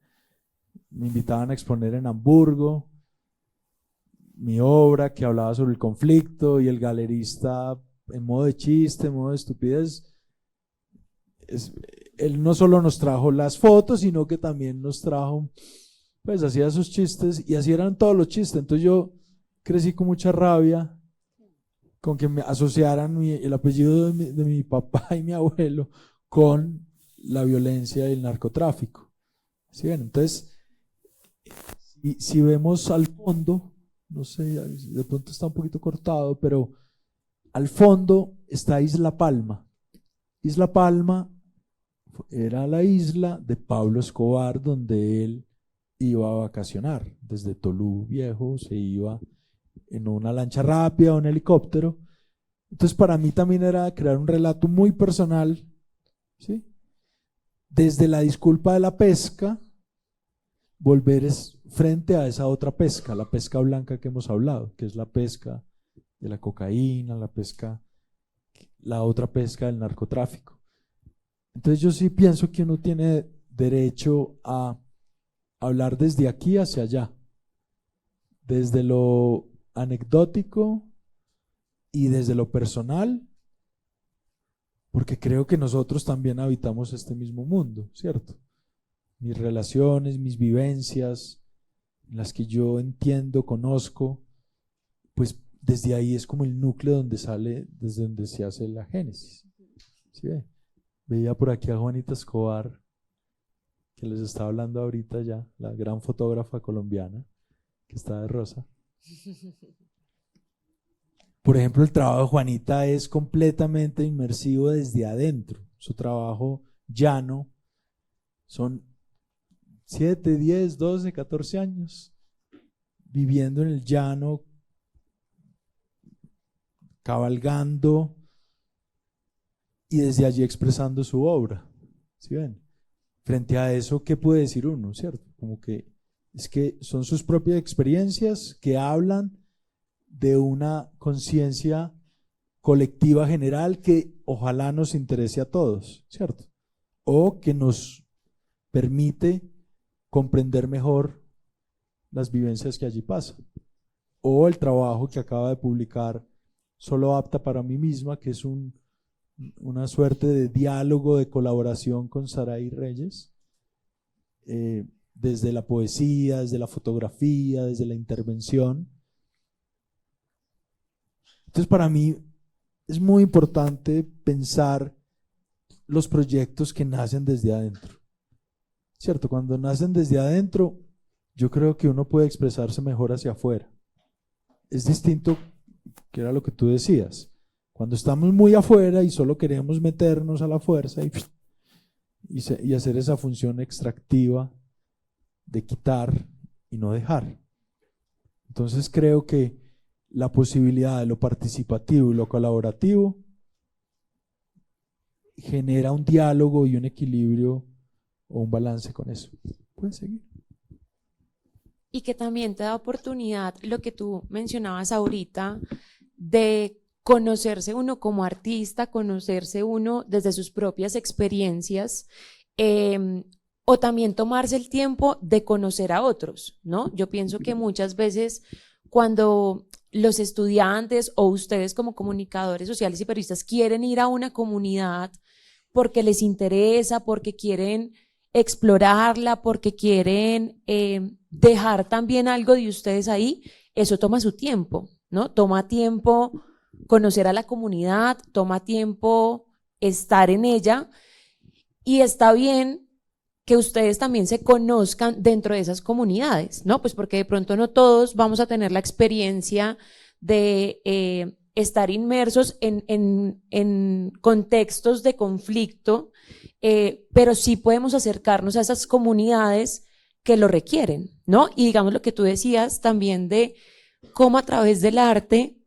Me invitaban a exponer en Hamburgo mi obra que hablaba sobre el conflicto y el galerista en modo de chiste, en modo de estupidez, él no solo nos trajo las fotos, sino que también nos trajo, pues hacía sus chistes y así eran todos los chistes. Entonces yo crecí con mucha rabia con que me asociaran el apellido de mi papá y mi abuelo con la violencia y el narcotráfico. ¿Sí ven? Entonces, si vemos al fondo, no sé, de pronto está un poquito cortado, pero al fondo está Isla Palma. Isla Palma era la isla de Pablo Escobar, donde él iba a vacacionar. Desde Tolú Viejo se iba en una lancha rápida o un helicóptero. Entonces para mí también era crear un relato muy personal, ¿sí? desde la disculpa de la pesca, volver frente a esa otra pesca, la pesca blanca que hemos hablado, que es la pesca de la cocaína, la otra pesca del narcotráfico. Entonces yo sí pienso que uno tiene derecho a hablar desde aquí hacia allá, desde lo anecdótico y desde lo personal, porque creo que nosotros también habitamos este mismo mundo, ¿cierto? Mis relaciones, mis vivencias, las que yo entiendo, conozco, pues desde ahí es como el núcleo desde donde se hace la génesis. ¿Sí ve? Veía por aquí a Juanita Escobar, que les estaba hablando ahorita ya, la gran fotógrafa colombiana, que está de rosa. Por ejemplo, el trabajo de Juanita es completamente inmersivo desde adentro. Su trabajo llano son 7, 10, 12, 14 años viviendo en el llano, cabalgando y desde allí expresando su obra. ¿Sí ven? Frente a eso, ¿qué puede decir uno? ¿Cierto? Como que es que son sus propias experiencias que hablan de una conciencia colectiva general que ojalá nos interese a todos, ¿cierto? O que nos permite comprender mejor las vivencias que allí pasan. O el trabajo que acaba de publicar Solo apta para mí misma, que es una suerte de diálogo, de colaboración con Saray Reyes, desde la poesía, desde la fotografía, desde la intervención. Entonces, para mí es muy importante pensar los proyectos que nacen desde adentro. ¿Cierto? Cuando nacen desde adentro, yo creo que uno puede expresarse mejor hacia afuera. Es distinto, que era lo que tú decías, cuando estamos muy afuera y solo queremos meternos a la fuerza y hacer esa función extractiva de quitar y no dejar. Entonces creo que la posibilidad de lo participativo y lo colaborativo genera un diálogo y un equilibrio o un balance con eso. ¿Puedes seguir? Y que también te da oportunidad, lo que tú mencionabas ahorita, de conocerse uno como artista, conocerse uno desde sus propias experiencias, o también tomarse el tiempo de conocer a otros, ¿no? Yo pienso que muchas veces cuando los estudiantes o ustedes como comunicadores sociales y periodistas quieren ir a una comunidad porque les interesa, porque quieren explorarla, porque quieren dejar también algo de ustedes ahí, eso toma su tiempo, ¿no? Toma tiempo conocer a la comunidad, toma tiempo estar en ella, y está bien que ustedes también se conozcan dentro de esas comunidades, ¿no? Pues porque de pronto no todos vamos a tener la experiencia de estar inmersos en contextos de conflicto, pero sí podemos acercarnos a esas comunidades que lo requieren, ¿no? Y digamos lo que tú decías también de cómo a través del arte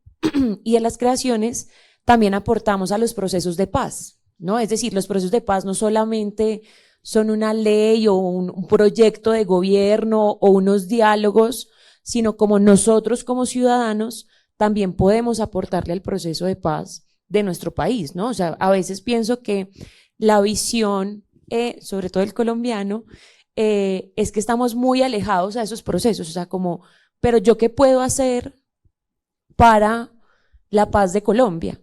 y de las creaciones también aportamos a los procesos de paz, ¿no? Es decir, los procesos de paz no solamente son una ley o un proyecto de gobierno o unos diálogos, sino como nosotros como ciudadanos también podemos aportarle al proceso de paz de nuestro país, ¿no? O sea, a veces pienso que la visión, sobre todo el colombiano, es que estamos muy alejados a esos procesos, o sea, como, pero ¿yo qué puedo hacer para la paz de Colombia?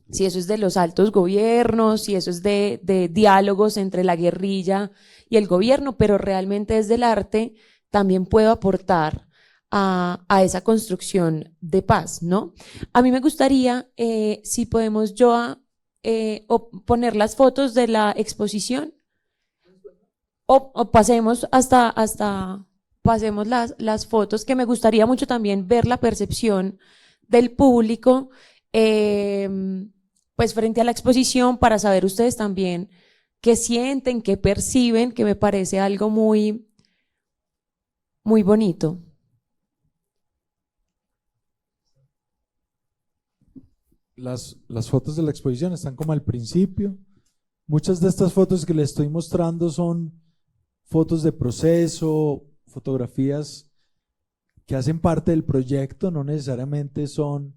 Si eso es de los altos gobiernos, si eso es de diálogos entre la guerrilla y el gobierno, pero realmente desde el arte también puedo aportar a esa construcción de paz, ¿no? A mí me gustaría, si podemos, Joa, poner las fotos de la exposición, o pasemos pasemos las fotos, que me gustaría mucho también ver la percepción del público, pues frente a la exposición, para saber ustedes también qué sienten, qué perciben, que me parece algo muy, muy bonito. Las fotos de la exposición están como al principio, Muchas de estas fotos que les estoy mostrando son fotos de proceso, fotografías que hacen parte del proyecto, no necesariamente son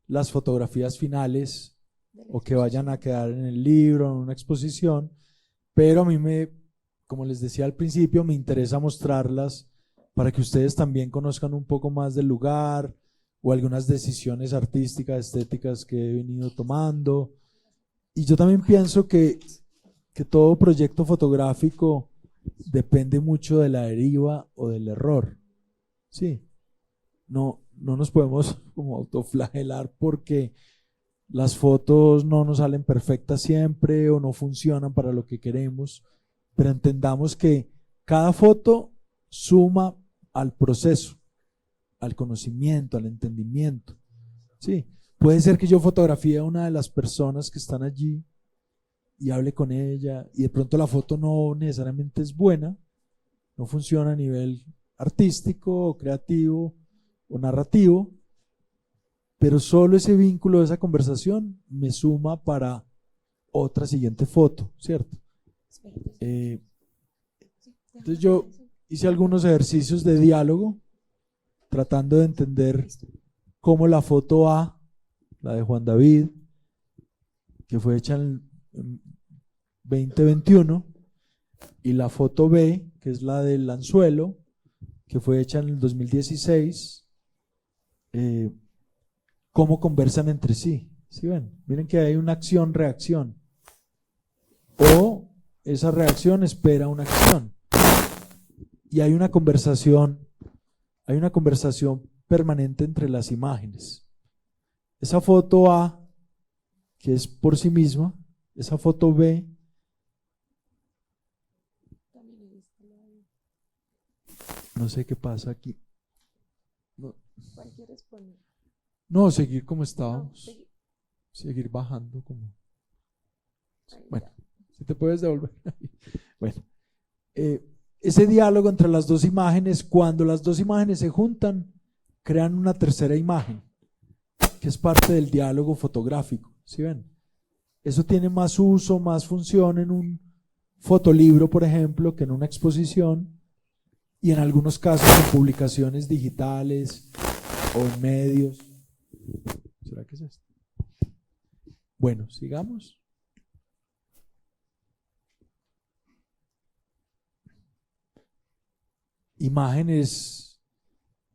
las fotografías finales o que vayan a quedar en el libro, en una exposición, pero a mí como les decía al principio, me interesa mostrarlas para que ustedes también conozcan un poco más del lugar o algunas decisiones artísticas, estéticas que he venido tomando. Y yo también pienso que todo proyecto fotográfico depende mucho de la deriva o del error. Sí, no nos podemos como autoflagelar porque las fotos no nos salen perfectas siempre o no funcionan para lo que queremos, pero entendamos que cada foto suma al proceso, al conocimiento, al entendimiento. Sí, puede ser que yo fotografíe a una de las personas que están allí y hable con ella y de pronto la foto no necesariamente es buena, no funciona a nivel artístico o creativo o narrativo, pero solo ese vínculo de esa conversación me suma para otra siguiente foto, ¿cierto? Entonces yo hice algunos ejercicios de diálogo tratando de entender cómo la foto A, la de Juan David, que fue hecha en 2021, y la foto B, que es la del anzuelo, que fue hecha en el 2016, cómo conversan entre sí. ¿Sí ven? Miren que hay una acción-reacción. O esa reacción espera una acción. Y hay una conversación permanente entre las imágenes. Esa foto A, que es por sí misma, esa foto B, no sé qué pasa aquí. No, seguir como estábamos. Seguir bajando como. Bueno, si te puedes devolver. Bueno, ese diálogo entre las dos imágenes, cuando las dos imágenes se juntan, crean una tercera imagen, que es parte del diálogo fotográfico. ¿Sí ven? Eso tiene más uso, más función en un fotolibro, por ejemplo, que en una exposición, y en algunos casos en publicaciones digitales o en medios. ¿Será que es esto? Bueno, sigamos. Imágenes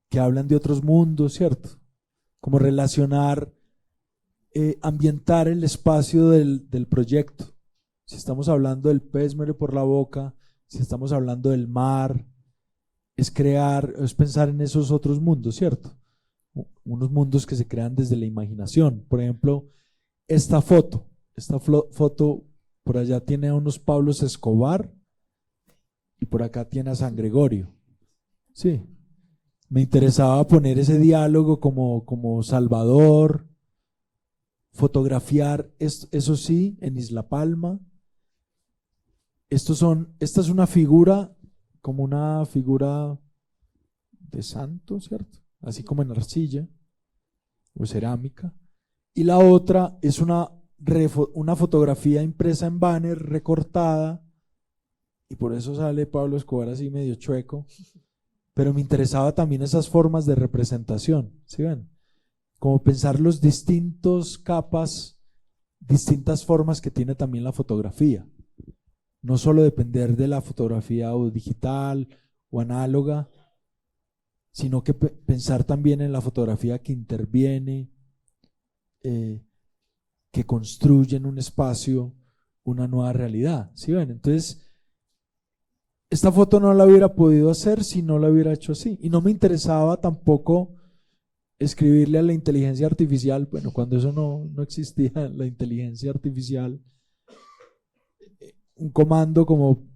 que hablan de otros mundos, ¿cierto? Como relacionar, ambientar el espacio del proyecto. Si estamos hablando del pez muere por la boca, si estamos hablando del mar, es pensar en esos otros mundos, ¿cierto? Unos mundos que se crean desde la imaginación. Por ejemplo, esta foto por allá tiene a unos Pablos Escobar y por acá tiene a San Gregorio. Sí, me interesaba poner ese diálogo como Salvador, fotografiar, eso sí, en Isla Palma. Esta es una figura, como una figura de santo, ¿cierto? Así como en arcilla o cerámica. Y la otra es una fotografía impresa en banner, recortada, y por eso sale Pablo Escobar así medio chueco. Pero me interesaba también esas formas de representación, ¿sí ven? Como pensar los distintos capas, distintas formas que tiene también la fotografía. No solo depender de la fotografía o digital o análoga, sino que pensar también en la fotografía que interviene, que construye en un espacio una nueva realidad, ¿sí ven? Entonces, esta foto no la hubiera podido hacer si no la hubiera hecho así. Y no me interesaba tampoco escribirle a la inteligencia artificial, bueno, cuando eso no existía, la inteligencia artificial, un comando como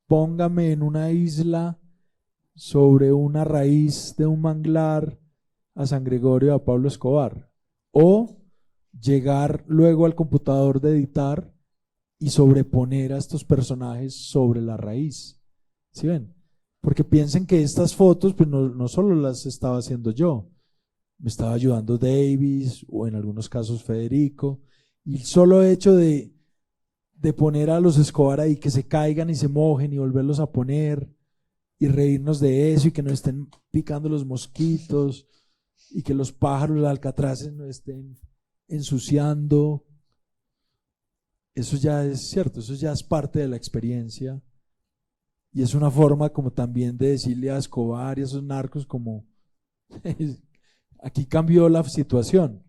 póngame en una isla sobre una raíz de un manglar a San Gregorio, a Pablo Escobar, o llegar luego al computador de editar y sobreponer a estos personajes sobre la raíz. ¿Sí ven? Porque piensen que estas fotos pues no solo las estaba haciendo yo, me estaba ayudando Davis o en algunos casos Federico, y el solo hecho de de poner a los Escobar ahí que se caigan y se mojen y volverlos a poner y reírnos de eso y que no estén picando los mosquitos y que los pájaros, los alcatraces no estén ensuciando. Eso ya es cierto, eso ya es parte de la experiencia y es una forma como también de decirle a Escobar y a esos narcos como aquí cambió la situación,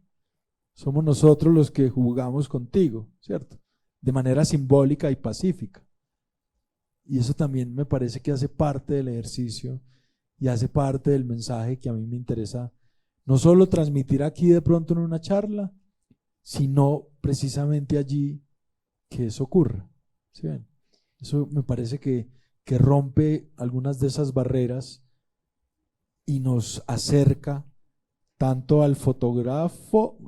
somos nosotros los que jugamos contigo, ¿cierto? De manera simbólica y pacífica. Y eso también me parece que hace parte del ejercicio y hace parte del mensaje que a mí me interesa no solo transmitir aquí de pronto en una charla, sino precisamente allí que eso ocurra. ¿Sí ven? Eso me parece que rompe algunas de esas barreras y nos acerca tanto al fotógrafo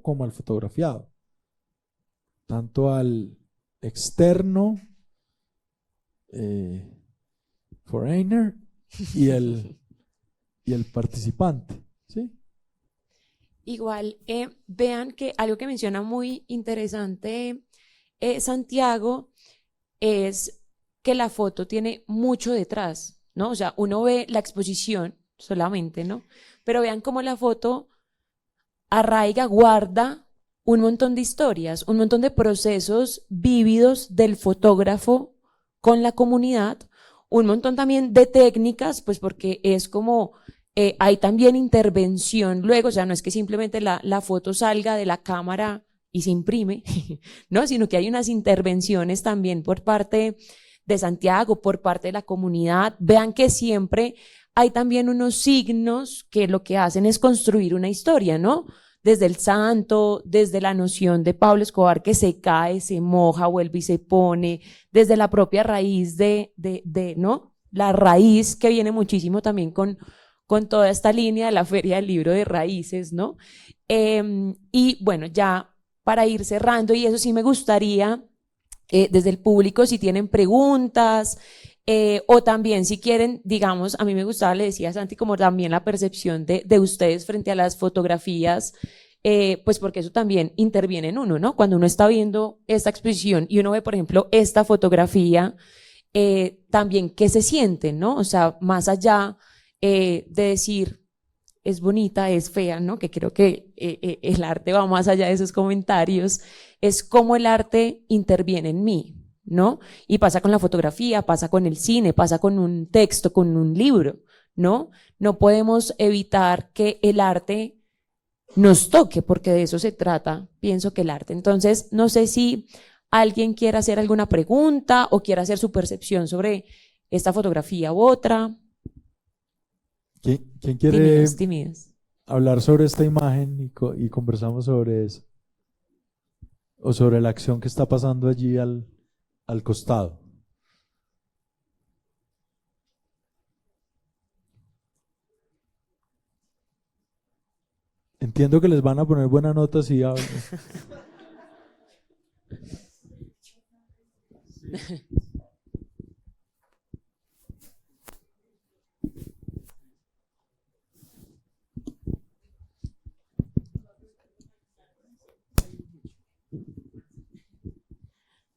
como al fotografiado, tanto al externo, foreigner y el participante, ¿sí? Igual, vean que algo que menciona muy interesante Santiago es que la foto tiene mucho detrás, ¿no? O sea, uno ve la exposición solamente, ¿no? Pero vean cómo la foto arraiga, guarda un montón de historias, un montón de procesos vívidos del fotógrafo con la comunidad, un montón también de técnicas, pues porque es como, hay también intervención luego, o sea, no es que simplemente la foto salga de la cámara y se imprime, ¿no? Sino que hay unas intervenciones también por parte de Santiago, por parte de la comunidad. Vean que siempre hay también unos signos que lo que hacen es construir una historia, ¿no? Desde el santo, desde la noción de Pablo Escobar que se cae, se moja, vuelve y se pone, desde la propia raíz ¿no? La raíz que viene muchísimo también con toda esta línea de la Feria del Libro de Raíces, ¿no? Y bueno, ya para ir cerrando, y eso sí me gustaría, desde el público, si tienen preguntas, o también si quieren, digamos, a mí me gustaba, le decía a Santi, como también la percepción de ustedes frente a las fotografías, pues porque eso también interviene en uno, ¿no? Cuando uno está viendo esta exposición y uno ve, por ejemplo, esta fotografía, también qué se siente, ¿no? O sea, más allá de decir, es bonita, es fea, ¿no? Que creo que el arte va más allá de esos comentarios, es cómo el arte interviene en mí, ¿no? Y pasa con la fotografía, pasa con el cine, pasa con un texto, con un libro, ¿no? No podemos evitar que el arte nos toque, porque de eso se trata, pienso que el arte. Entonces, no sé si alguien quiere hacer alguna pregunta o quiere hacer su percepción sobre esta fotografía u otra. ¿Quién quiere Tímidos. hablar sobre esta imagen y conversamos sobre eso? O sobre la acción que está pasando allí al costado. Entiendo que les van a poner buena nota si hablan.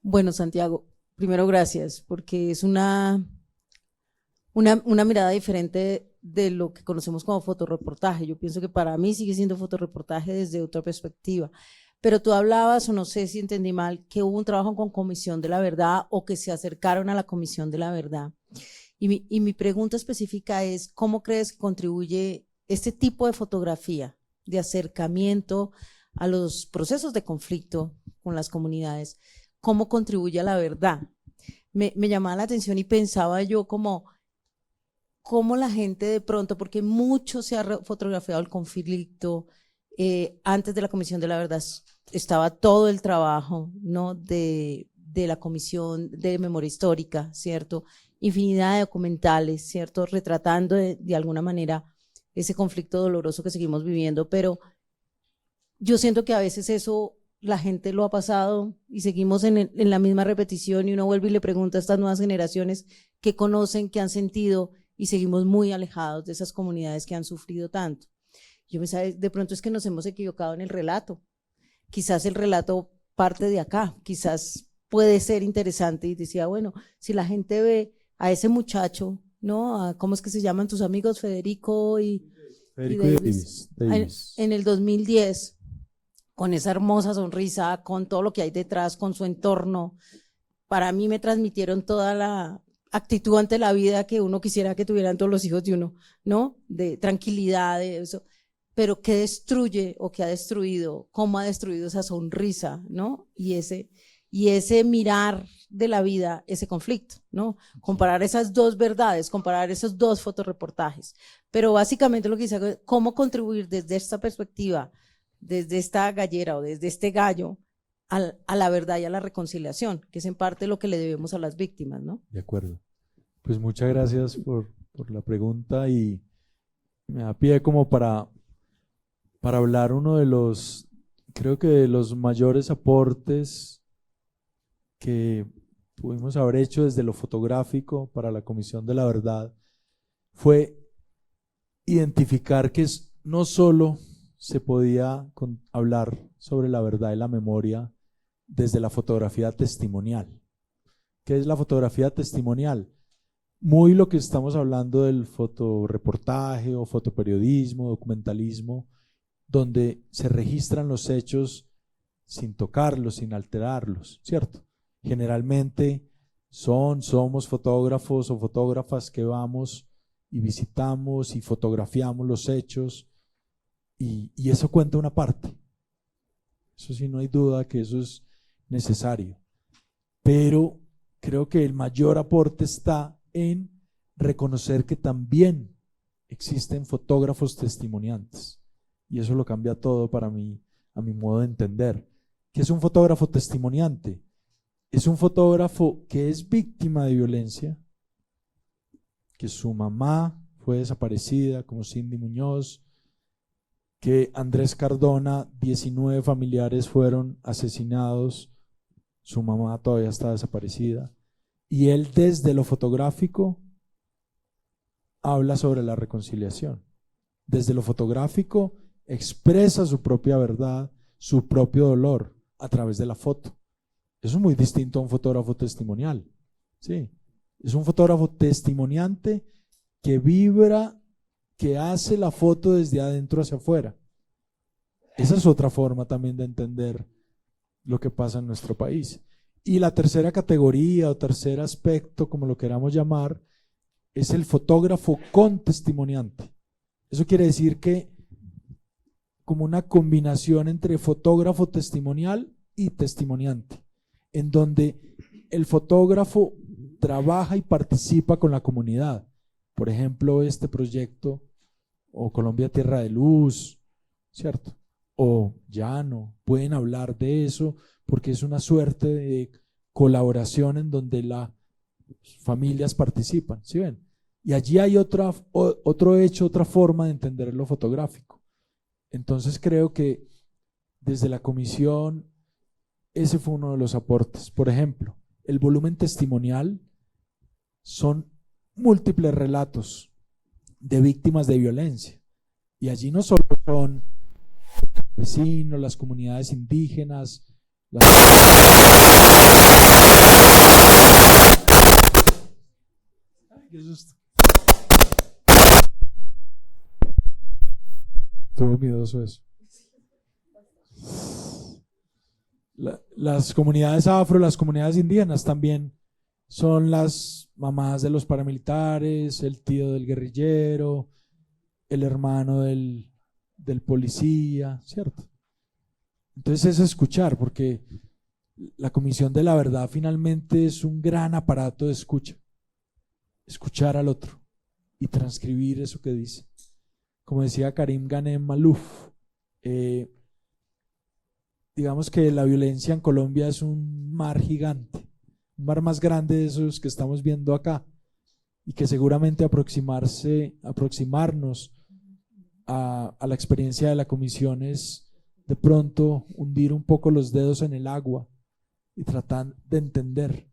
Bueno, Santiago, primero gracias, porque es una mirada diferente de lo que conocemos como fotoreportaje. Yo pienso que para mí sigue siendo fotoreportaje desde otra perspectiva. Pero tú hablabas, o no sé si entendí mal, que hubo un trabajo con Comisión de la Verdad o que se acercaron a la Comisión de la Verdad. Y mi pregunta específica es, ¿cómo crees que contribuye este tipo de fotografía, de acercamiento a los procesos de conflicto con las comunidades? ¿Cómo contribuye a la verdad? Me llamaba la atención y pensaba yo cómo la gente de pronto, porque mucho se ha fotografiado el conflicto, antes de la Comisión de la Verdad estaba todo el trabajo, ¿no? de la Comisión de Memoria Histórica, ¿cierto? Infinidad de documentales, ¿cierto? Retratando de alguna manera ese conflicto doloroso que seguimos viviendo, pero yo siento que a veces eso la gente lo ha pasado y seguimos en la misma repetición y uno vuelve y le pregunta a estas nuevas generaciones qué conocen, qué han sentido y seguimos muy alejados de esas comunidades que han sufrido tanto. Yo me sabe, de pronto es que nos hemos equivocado en el relato. Quizás el relato parte de acá, quizás puede ser interesante. Y decía, bueno, si la gente ve a ese muchacho, ¿no? ¿Cómo es que se llaman tus amigos? Federico y Davis. En el 2010, con esa hermosa sonrisa, con todo lo que hay detrás, con su entorno, para mí me transmitieron toda la actitud ante la vida que uno quisiera que tuvieran todos los hijos de uno, ¿no? De tranquilidad, de eso. Pero ¿qué destruye o qué ha destruido? ¿Cómo ha destruido esa sonrisa, ¿no? Y ese mirar de la vida, ese conflicto, ¿no? Comparar esas dos verdades, comparar esos dos fotoreportajes. Pero básicamente lo que dice, cómo contribuir desde esta perspectiva, desde esta gallera o desde este gallo, a la verdad y a la reconciliación, que es en parte lo que le debemos a las víctimas, ¿no? De acuerdo. Pues muchas gracias por la pregunta y me da pie como para hablar uno de los, creo que de los mayores aportes que pudimos haber hecho desde lo fotográfico para la Comisión de la Verdad fue identificar que no solo se podía hablar sobre la verdad y la memoria desde la fotografía testimonial. ¿Qué es la fotografía testimonial? Muy lo que estamos hablando del fotoreportaje o fotoperiodismo, documentalismo, donde se registran los hechos sin tocarlos, sin alterarlos, ¿cierto? Generalmente somos fotógrafos o fotógrafas que vamos y visitamos y fotografiamos los hechos y eso cuenta una parte. Eso sí, no hay duda que eso es necesario. Pero creo que el mayor aporte está en reconocer que también existen fotógrafos testimoniantes. Y eso lo cambia todo para mí, a mi modo de entender. ¿Qué es un fotógrafo testimoniante? Es un fotógrafo que es víctima de violencia, que su mamá fue desaparecida, como Cindy Muñoz, que Andrés Cardona, 19 familiares fueron asesinados, su mamá todavía está desaparecida, y él desde lo fotográfico habla sobre la reconciliación. Desde lo fotográfico expresa su propia verdad, su propio dolor a través de la foto. Eso es muy distinto a un fotógrafo testimonial. Sí, es un fotógrafo testimoniante que vibra, que hace la foto desde adentro hacia afuera. Esa es otra forma también de entender lo que pasa en nuestro país. Y la tercera categoría o tercer aspecto, como lo queramos llamar, es el fotógrafo contestimoniante. Eso quiere decir que como una combinación entre fotógrafo testimonial y testimoniante, en donde el fotógrafo trabaja y participa con la comunidad. Por ejemplo, este proyecto, o Colombia Tierra de Luz, ¿cierto? O Llano, pueden hablar de eso porque es una suerte de colaboración en donde las familias participan, ¿sí ven? Y allí hay otro hecho, otra forma de entender lo fotográfico. Entonces creo que desde la comisión ese fue uno de los aportes. Por ejemplo, el volumen testimonial son múltiples relatos de víctimas de violencia. Y allí no solo son los vecinos, las comunidades indígenas, Ay, qué susto. Estuvo miedoso eso. Las comunidades afro, las comunidades indígenas también son las mamás de los paramilitares, el tío del guerrillero, el hermano del policía, ¿cierto? Entonces es escuchar, porque la Comisión de la Verdad finalmente es un gran aparato de escucha. Escuchar al otro y transcribir eso que dice. Como decía Karim Ghanem Maalouf, digamos que la violencia en Colombia es un mar gigante, un mar más grande de esos que estamos viendo acá, y que seguramente aproximarnos a la experiencia de la comisión es de pronto hundir un poco los dedos en el agua y tratar de entender.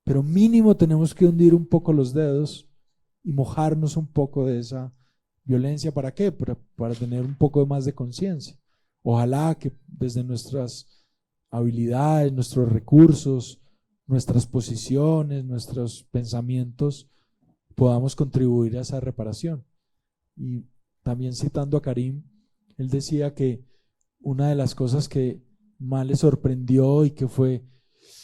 Pero mínimo tenemos que hundir un poco los dedos y mojarnos un poco de esa violencia. ¿Para qué? Para tener un poco más de conciencia. Ojalá que desde nuestras habilidades, nuestros recursos, nuestras posiciones, nuestros pensamientos, podamos contribuir a esa reparación. Y también citando a Karim, él decía que una de las cosas que más le sorprendió y que fue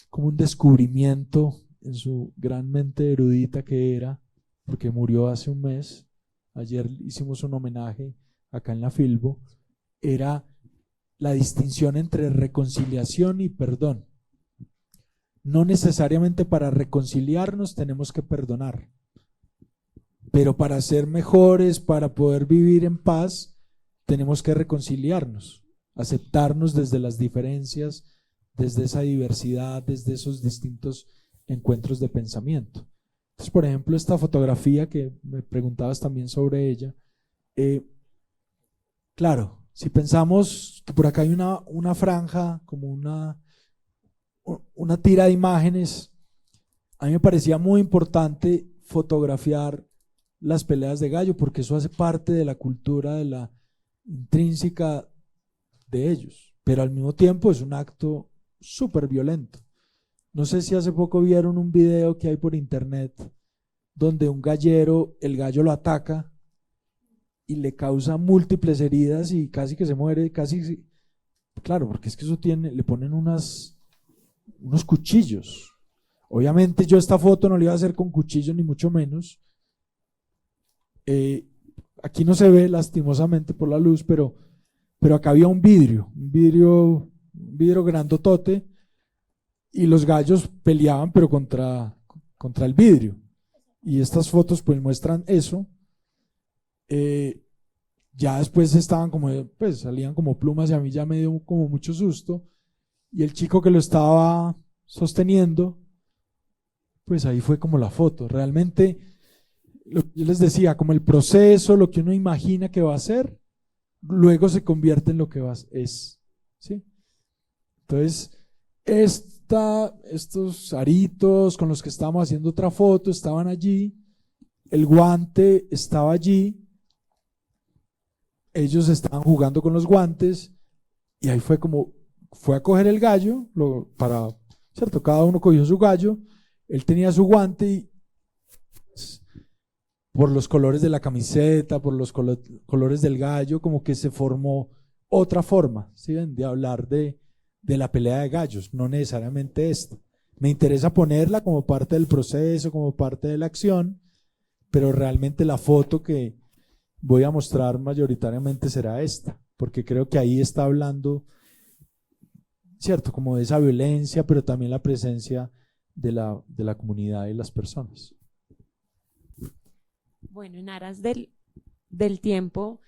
como un descubrimiento en su gran mente erudita que era, porque murió hace un mes, ayer hicimos un homenaje acá en la Filbo, era la distinción entre reconciliación y perdón. No necesariamente para reconciliarnos tenemos que perdonar, pero para ser mejores, para poder vivir en paz, tenemos que reconciliarnos, aceptarnos desde las diferencias, desde esa diversidad, desde esos distintos encuentros de pensamiento. Entonces, por ejemplo, esta fotografía que me preguntabas también sobre ella, claro, si pensamos que por acá hay una franja, como una tira de imágenes, a mí me parecía muy importante fotografiar las peleas de gallo, porque eso hace parte de la cultura de la intrínseca de ellos, pero al mismo tiempo es un acto súper violento. No sé si hace poco vieron un video que hay por internet donde un gallero, el gallo lo ataca y le causa múltiples heridas y casi que se muere, casi, claro, porque es que eso le ponen unos cuchillos. Obviamente yo esta foto no la iba a hacer con cuchillos ni mucho menos. Aquí no se ve lastimosamente por la luz, pero acá había un vidrio grandotote y los gallos peleaban pero contra el vidrio. Y estas fotos pues muestran eso. Ya después estaban como, pues salían como plumas y a mí ya me dio como mucho susto. Y el chico que lo estaba sosteniendo, pues ahí fue como la foto. Realmente, yo les decía, como el proceso, lo que uno imagina que va a ser, luego se convierte en lo que es, ¿sí? Entonces, estos aritos con los que estábamos haciendo otra foto estaban allí, el guante estaba allí, ellos estaban jugando con los guantes y ahí fue a coger el gallo, ¿cierto? Cada uno cogió su gallo, él tenía su guante y por los colores de la camiseta, por los colores del gallo, como que se formó otra forma, ¿sí ven? De hablar de la pelea de gallos, no necesariamente esta. Me interesa ponerla como parte del proceso, como parte de la acción, pero realmente la foto que voy a mostrar mayoritariamente será esta, porque creo que ahí está hablando, ¿cierto? Como de esa violencia, pero también la presencia de la comunidad y las personas. Bueno, en aras del tiempo,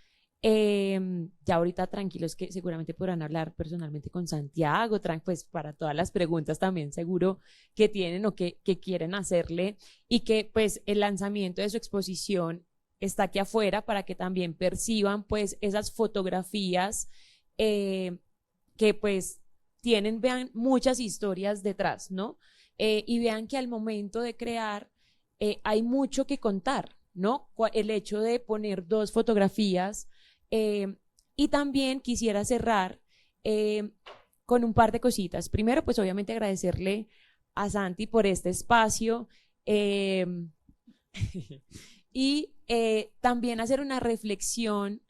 ya ahorita tranquilos que seguramente podrán hablar personalmente con Santiago, pues para todas las preguntas también seguro que tienen o que quieren hacerle, y que pues el lanzamiento de su exposición está aquí afuera para que también perciban pues esas fotografías que pues vean muchas historias detrás, ¿no? Y vean que al momento de crear hay mucho que contar, ¿no? El hecho de poner dos fotografías, y también quisiera cerrar con un par de cositas. Primero, pues obviamente agradecerle a Santi por este espacio y también hacer una reflexión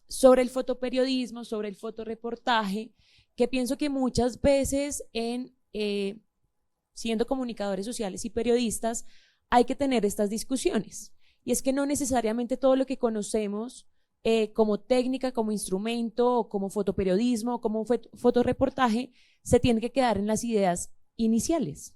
sobre el fotoperiodismo, sobre el fotoreportaje, que pienso que muchas veces siendo comunicadores sociales y periodistas hay que tener estas discusiones. Y es que no necesariamente todo lo que conocemos como técnica, como instrumento, o como fotoperiodismo, como fotoreportaje, se tiene que quedar en las ideas iniciales,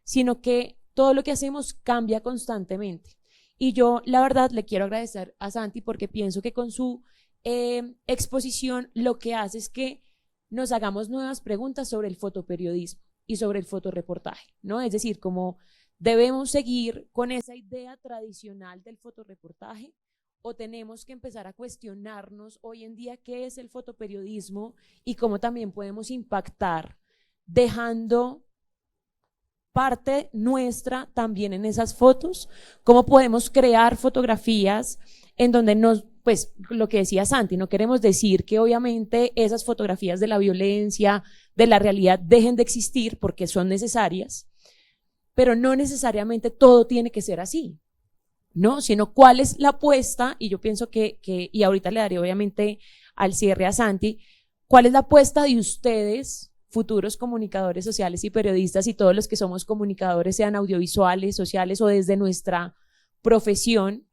sino que todo lo que hacemos cambia constantemente. Y yo, la verdad, le quiero agradecer a Santi porque pienso que con su exposición lo que hace es que nos hagamos nuevas preguntas sobre el fotoperiodismo y sobre el fotoreportaje, ¿no? Es decir, como ¿debemos seguir con esa idea tradicional del fotoreportaje o tenemos que empezar a cuestionarnos hoy en día qué es el fotoperiodismo y cómo también podemos impactar dejando parte nuestra también en esas fotos? ¿Cómo podemos crear fotografías en donde pues lo que decía Santi, no queremos decir que obviamente esas fotografías de la violencia, de la realidad dejen de existir porque son necesarias, pero no necesariamente todo tiene que ser así, ¿no? Sino cuál es la apuesta, y yo pienso y ahorita le daré obviamente al cierre a Santi, cuál es la apuesta de ustedes, futuros comunicadores sociales y periodistas y todos los que somos comunicadores, sean audiovisuales, sociales o desde nuestra profesión,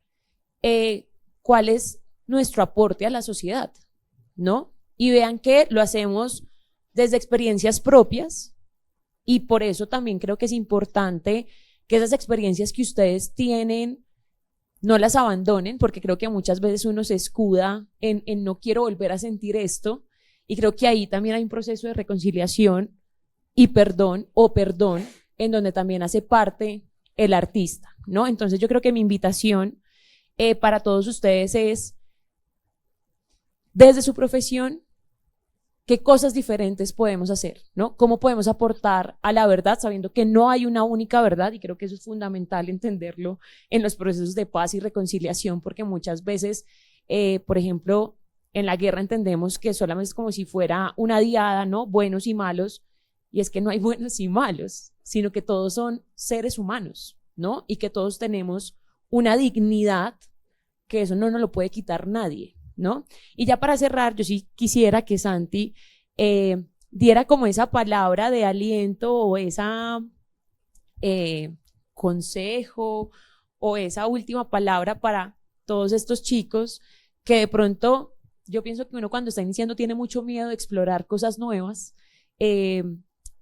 cuál es nuestro aporte a la sociedad, ¿no? Y vean que lo hacemos desde experiencias propias y por eso también creo que es importante que esas experiencias que ustedes tienen no las abandonen, porque creo que muchas veces uno se escuda en no quiero volver a sentir esto, y creo que ahí también hay un proceso de reconciliación y perdón, en donde también hace parte el artista, ¿no? Entonces yo creo que mi invitación para todos ustedes es, desde su profesión, qué cosas diferentes podemos hacer, ¿no? Cómo podemos aportar a la verdad, sabiendo que no hay una única verdad, y creo que eso es fundamental entenderlo en los procesos de paz y reconciliación, porque muchas veces, por ejemplo, en la guerra entendemos que solamente es como si fuera una diada, ¿no? Buenos y malos, y es que no hay buenos y malos, sino que todos son seres humanos, ¿no? Y que todos tenemos una dignidad que eso no nos lo puede quitar nadie, ¿no? Y ya para cerrar, yo sí quisiera que Santi diera como esa palabra de aliento o esa consejo o esa última palabra para todos estos chicos que de pronto, yo pienso que uno cuando está iniciando tiene mucho miedo de explorar cosas nuevas,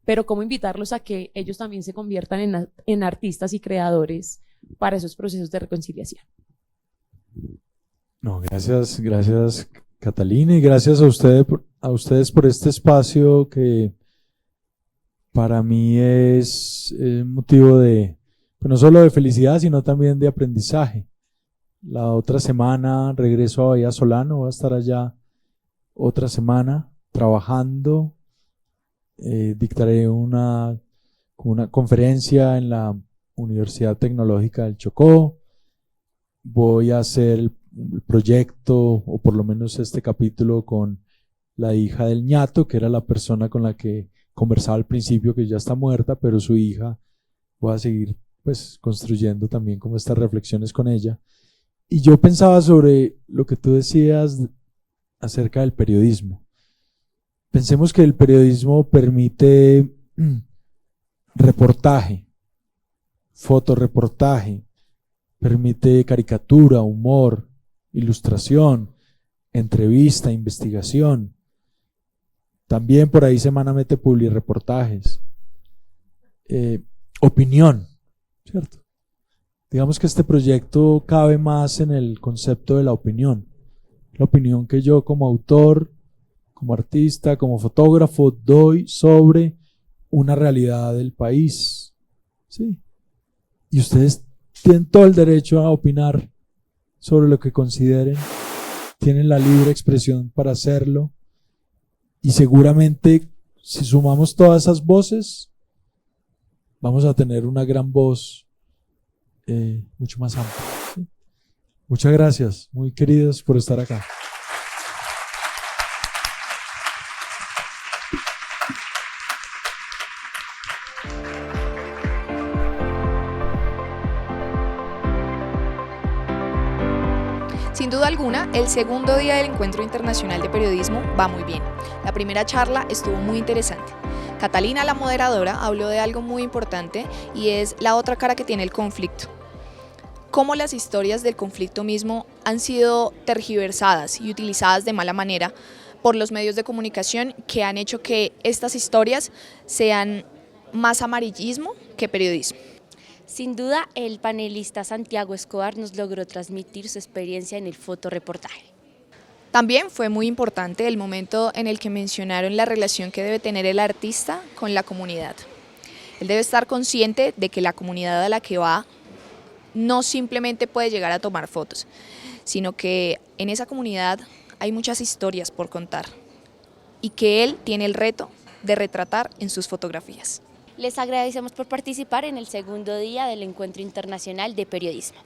pero cómo invitarlos a que ellos también se conviertan en artistas y creadores para esos procesos de reconciliación. No, gracias Catalina, y gracias a ustedes por este espacio que para mí es motivo de, pues no solo de felicidad, sino también de aprendizaje. La otra semana regreso a Bahía Solano, voy a estar allá otra semana trabajando, dictaré una conferencia en la Universidad Tecnológica del Chocó, voy a hacer el proyecto, o por lo menos este capítulo, con la hija del ñato, que era la persona con la que conversaba al principio, que ya está muerta, pero su hija, voy a seguir pues construyendo también como estas reflexiones con ella. Y yo pensaba sobre lo que tú decías acerca del periodismo. Pensemos que el periodismo permite reportaje, fotoreportaje, permite caricatura, humor, ilustración, entrevista, investigación. También por ahí semanalmente publireportajes, opinión, ¿cierto? Digamos que este proyecto cabe más en el concepto de la opinión que yo como autor, como artista, como fotógrafo doy sobre una realidad del país, ¿sí? Y ustedes tienen todo el derecho a opinar sobre lo que consideren, tienen la libre expresión para hacerlo, y seguramente si sumamos todas esas voces, vamos a tener una gran voz mucho más amplia, ¿sí? Muchas gracias, muy queridos, por estar acá. Sin duda alguna, el segundo día del Encuentro Internacional de Periodismo va muy bien. La primera charla estuvo muy interesante. Catalina, la moderadora, habló de algo muy importante y es la otra cara que tiene el conflicto. Cómo las historias del conflicto mismo han sido tergiversadas y utilizadas de mala manera por los medios de comunicación, que han hecho que estas historias sean más amarillismo que periodismo. Sin duda, el panelista Santiago Escobar nos logró transmitir su experiencia en el fotoreportaje. También fue muy importante el momento en el que mencionaron la relación que debe tener el artista con la comunidad. Él debe estar consciente de que la comunidad a la que va no simplemente puede llegar a tomar fotos, sino que en esa comunidad hay muchas historias por contar y que él tiene el reto de retratar en sus fotografías. Les agradecemos por participar en el segundo día del Encuentro Internacional de Periodismo.